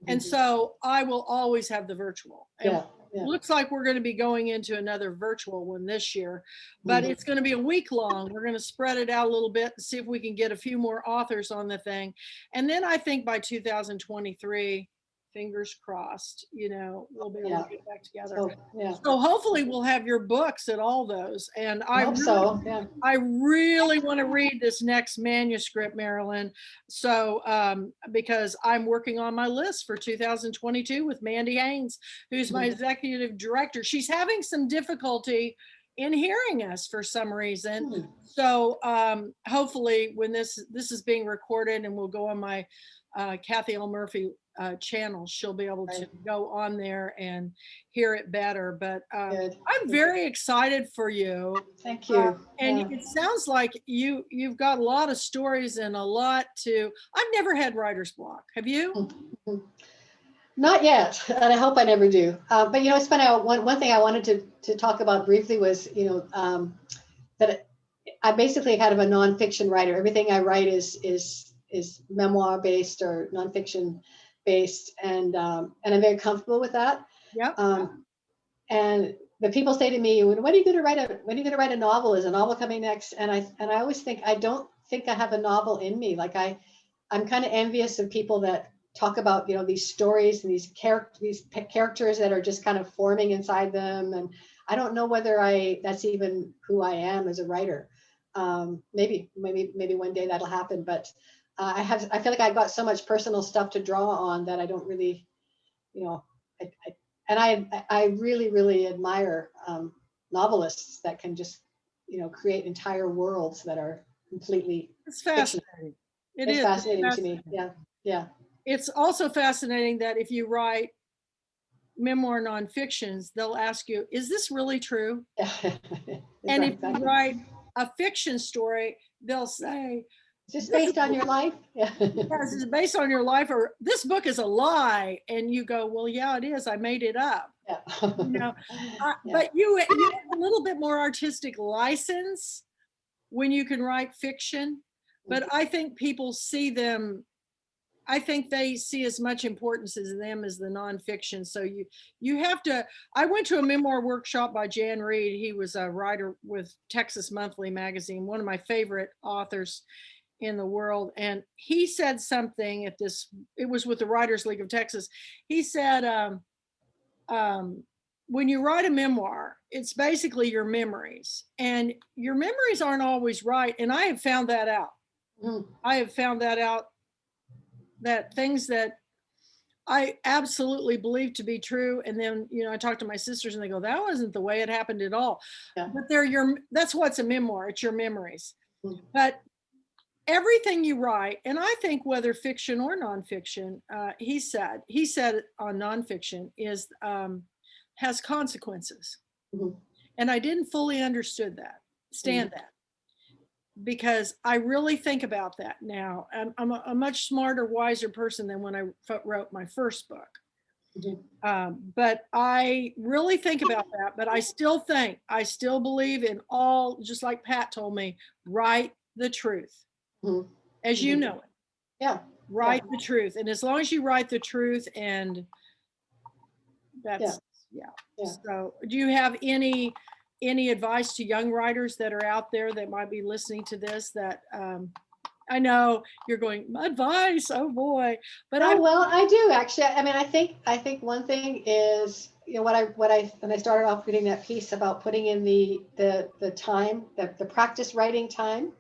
And so I will always have the virtual. And Yeah. Yeah. looks like we're going to be going into another virtual one this year, but Mhm. it's going to be a week long. We're going to spread it out a little bit and see if we can get a few more authors on the thing. And then I think by 2023, fingers crossed, we'll be able Yeah. to get back together. So, yeah. So hopefully we'll have your books at all those. And I hope so. Yeah. I really want to read this next manuscript, Marilyn. So, because I'm working on my list for 2022 with Mandy Haynes, who's my executive director. She's having some difficulty in hearing us for some reason. Hmm. So, hopefully when this is being recorded and will go on my Kathy L. Murphy channel, she'll be able to go on there and hear it better. But Good. I'm very excited for you. Thank you. And Yeah. it sounds like you've got a lot of stories and a lot to. I've never had writer's block. Have you? Not yet, and I hope I never do. But it's funny. One thing I wanted to talk about briefly was that I basically kind of a nonfiction writer. Everything I write is memoir based or nonfiction based, and I'm very comfortable with that. Yep. And the people say to me, when are you going to write a novel? Is a novel coming next? And I always think, I don't think I have a novel in me. Like I'm kind of envious of people that talk about these stories and these characters that are just kind of forming inside them. And I don't know whether that's even who I am as a writer. Maybe one day that'll happen. But I feel like I've got so much personal stuff to draw on that I don't really, I really, really admire novelists that can just, create entire worlds that are completely It's fictional. fascinating. It's fascinating to me. Yeah. Yeah. It's also fascinating that if you write memoir nonfictions, they'll ask you, is this really true? And if you write a fiction story, they'll say, is this based on your life? Yeah. Yes, is based on your life, or this book is a lie. And you go, well, yeah, it is. I made it up. Yeah. But you have a little bit more artistic license when you can write fiction. But I think people see them, I think they see as much importance as them as the nonfiction. So you have to. I went to a memoir workshop by Jan Reed. He was a writer with Texas Monthly magazine, one of my favorite authors in the world. And he said something at this. It was with the Writers League of Texas. He said, when you write a memoir, it's basically your memories, and your memories aren't always right. And I have found that out. I have found that out, that things that I absolutely believe to be true. And then, I talk to my sisters and they go, that wasn't the way it happened at all. Yeah. But that's what's a memoir. It's your memories. But everything you write, and I think whether fiction or nonfiction, he said on nonfiction has consequences. And I didn't fully stand that, because I really think about that now. I'm a much smarter, wiser person than when I wrote my first book. But I really think about that, but I still believe in all, just like Pat told me, write the truth as you know it. Yeah. Write the truth. And as long as you write the truth, and that's, yeah. So do you have any advice to young writers that are out there that might be listening to this, that I know you're going, advice, oh boy, but well, I do actually. I mean, I think one thing is, when I started off reading that piece about putting in the time, the practice writing time.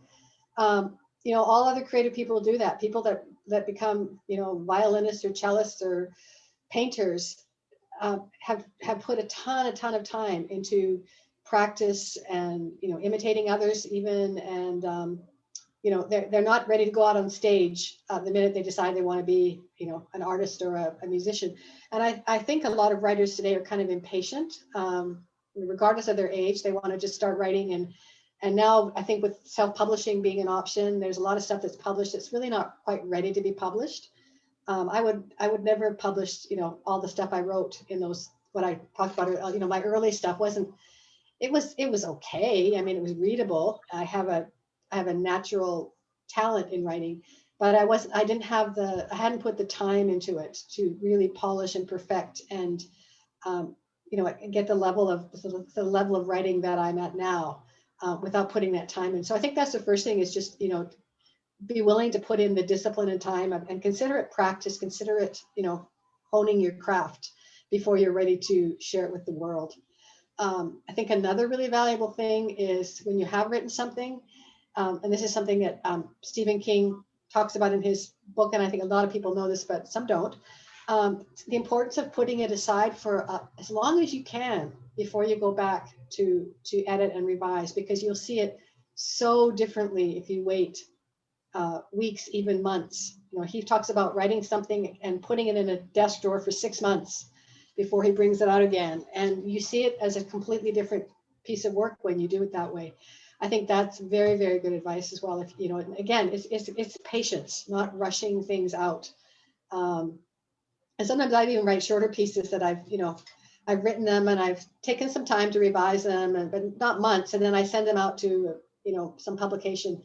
All other creative people do that. People that become, violinists or cellists or painters have put a ton of time into practice and, imitating others even, and they're not ready to go out on stage the minute they decide they want to be, an artist or a musician. And I think a lot of writers today are kind of impatient, regardless of their age. They want to just start writing, and now I think with self-publishing being an option, there's a lot of stuff that's published that's really not quite ready to be published. I would never have published, all the stuff I wrote in those, what I talked about, my early stuff it was okay. I mean, it was readable. I have a natural talent in writing, but I hadn't put the time into it to really polish and perfect and, get the level of writing that I'm at now, without putting that time in. So I think that's the first thing, is just, be willing to put in the discipline and time, and consider it practice, consider it, honing your craft before you're ready to share it with the world. I think another really valuable thing is when you have written something, and this is something that Stephen King talks about in his book, and I think a lot of people know this, but some don't, the importance of putting it aside for as long as you can before you go back to edit and revise, because you'll see it so differently if you wait weeks, even months. He talks about writing something and putting it in a desk drawer for 6 months before he brings it out again. And you see it as a completely different piece of work when you do it that way. I think that's very, very good advice as well. If, again, it's patience, not rushing things out. And sometimes I even write shorter pieces that I've written them and I've taken some time to revise them, but not months. And then I send them out to, some publication,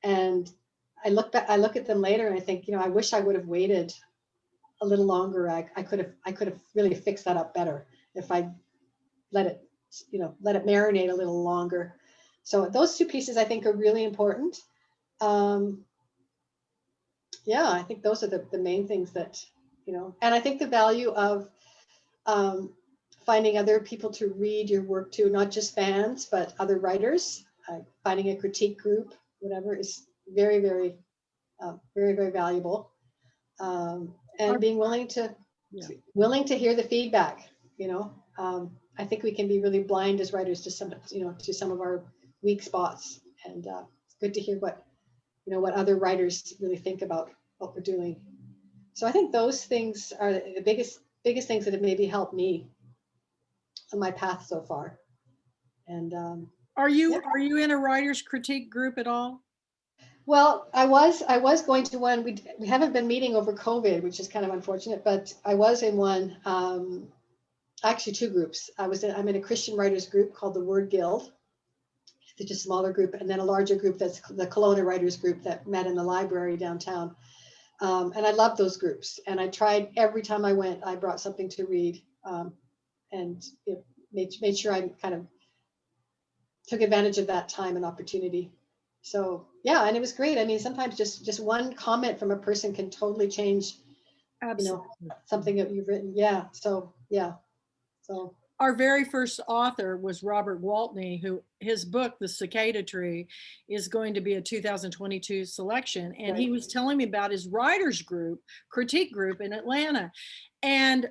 and I look at them later and I think, I wish I would have waited a little longer. I could have really fixed that up better if I let it marinate a little longer. So those two pieces I think are really important. I think those are the main things that, and I think the value of finding other people to read your work to, not just fans, but other writers, finding a critique group, whatever, is very, very, very, very valuable. And being willing to hear the feedback. I think we can be really blind as writers to some of our weak spots, and it's good to hear what other writers really think about what we're doing. So I think those things are the biggest things that have maybe helped me on my path so far. And are you in a writer's critique group at all? Well, I was going to one. We haven't been meeting over COVID, which is kind of unfortunate, but I was in one, actually two groups. I'm in a Christian writers group called the Word Guild. It's a smaller group, and then a larger group that's the Kelowna Writers Group that met in the library downtown. And I love those groups. And I tried every time I went, I brought something to read, and made sure I kind of took advantage of that time and opportunity. So yeah, and it was great. I mean, sometimes just one comment from a person can totally change, something that you've written. Yeah. So yeah. So our very first author was Robert Waltney, who his book, The Cicada Tree, is going to be a 2022 selection. And he was telling me about his writers group, critique group in Atlanta. And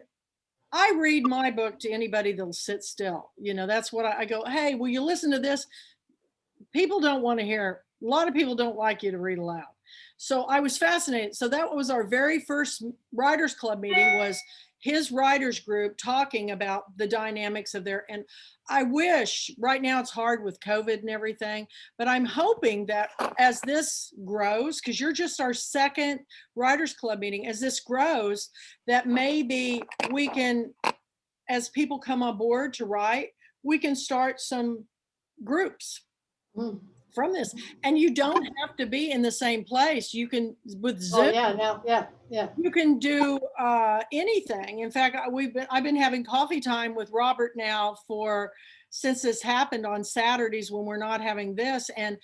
I read my book to anybody that'll sit still. That's what I go, hey, will you listen to this? People don't want to hear, a lot of people don't like you to read aloud. So I was fascinated. So that was our very first writers club meeting, was his writers group talking about the dynamics of their, and I wish, right now it's hard with COVID and everything, but I'm hoping that as this grows, because you're just our second Writers Club meeting, as this grows, that maybe we can, as people come on board to write, we can start some groups from this. And you don't have to be in the same place. You can, with Zoom. Oh yeah, now, yeah. You can do anything. In fact, I've been having coffee time with Robert now since this happened on Saturdays when we're not having this. And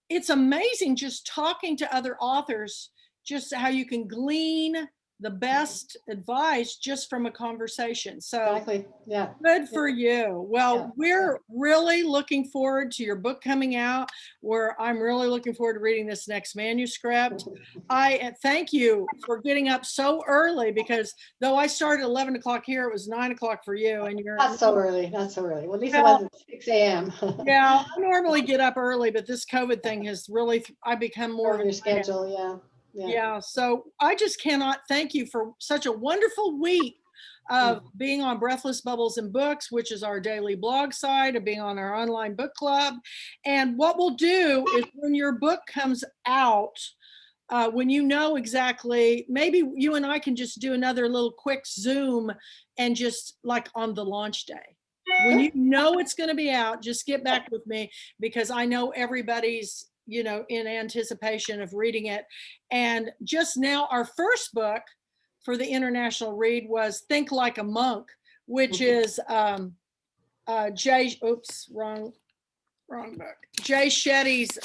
it's amazing just talking to other authors, just how you can glean the best advice just from a conversation. So Exactly. Yeah. good for you. Well, Yeah. we're really looking forward to your book coming out, where I'm really looking forward to reading this next manuscript. I thank you for getting up so early, because though I started at 11 o'clock here, it was 9 o'clock for you, and you're Not so early, not so early. Well, at least it Well, wasn't 6 a.m. yeah, I normally get up early, but this COVID thing has really, I become more of on a your schedule. Yeah. Yeah, so I just cannot thank you for such a wonderful week of being on Breathless Bubbles and Books, which is our daily blog site, of being on our online book club. And what we'll do is, when your book comes out, when you know exactly, maybe you and I can just do another little quick Zoom, and just like on the launch day. When you know it's going to be out, just get back with me, because I know everybody's, in anticipation of reading it. And just now, our first book for the international read was Think Like a Monk, which is wrong book. Jay Shetty's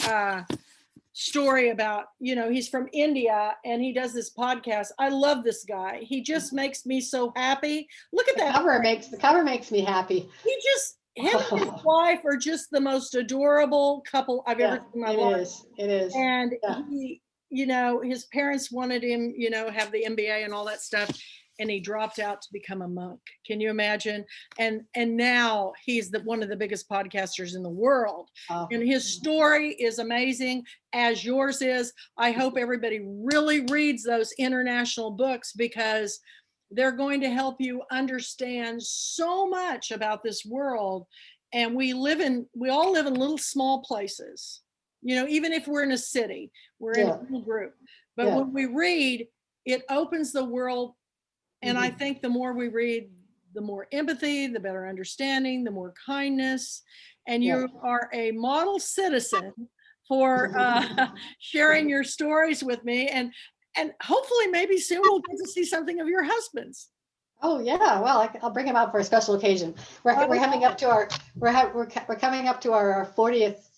story about, he's from India and he does this podcast. I love this guy. He just makes me so happy. Look at that. The cover makes me happy. Him and his wife are just the most adorable couple I've ever seen in my life. It is. And he, his parents wanted him, have the MBA and all that stuff, and he dropped out to become a monk. Can you imagine? And now he's one of the biggest podcasters in the world. Oh. And his story is amazing, as yours is. I hope everybody really reads those international books, because they're going to help you understand so much about this world. And we all live in little small places. Even if we're in a city, we're in a little group. But when we read, it opens the world. And I think the more we read, the more empathy, the better understanding, the more kindness. And you are a model citizen for sharing your stories with me. And hopefully maybe soon we'll get to see something of your husband's. Oh yeah, well, I'll bring him out for a special occasion. We're coming up to our 40th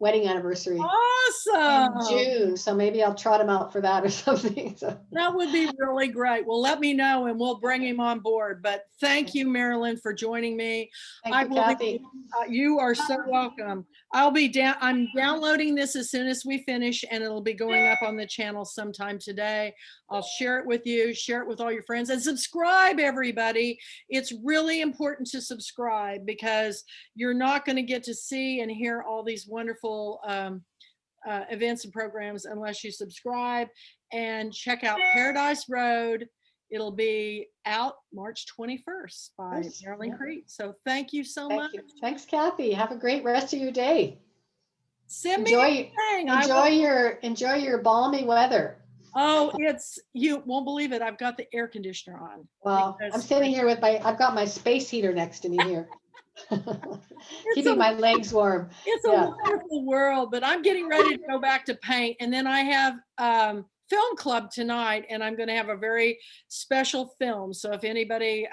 wedding anniversary. Awesome. In June, so maybe I'll trot him out for that or something. So. That would be really great. Well, let me know and we'll bring him on board. But thank you, Marilyn, for joining me. Thank you, Kathy. You are so welcome. I'm downloading this as soon as we finish, and it'll be going up on the channel sometime today. I'll share it with you, share it with all your friends, and subscribe, everybody. It's really important to subscribe, because you're not going to get to see and hear all these wonderful events and programs unless you subscribe. And check out Paradise Road. It'll be out March 21st by Marilyn Kriete. So thank you so much. Thanks, Kathy. Have a great rest of your day. Enjoy your balmy weather. Oh, you won't believe it. I've got the air conditioner on. Well, I'm sitting here I've got my space heater next to me here. Keeping my legs warm. It's a wonderful world, but I'm getting ready to go back to paint. And then I have film club tonight, and I'm going to have a very special film. So if anybody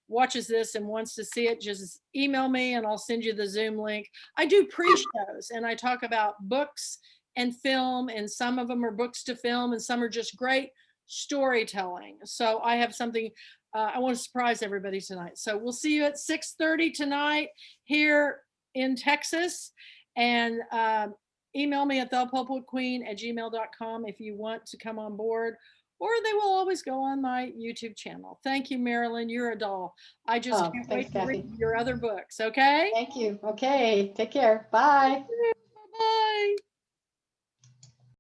watches this and wants to see it, just email me and I'll send you the Zoom link. I do pre-shows and I talk about books and film, and some of them are books to film and some are just great storytelling. So I have something I want to surprise everybody tonight. So we'll see you at 6:30 tonight here in Texas. And email me at thepulpwoodqueen@gmail.com if you want to come on board, or they will always go on my YouTube channel. Thank you, Marilyn. You're a doll. I just can't wait to read your other books. Okay. Thank you. Okay. Take care. Bye. Bye.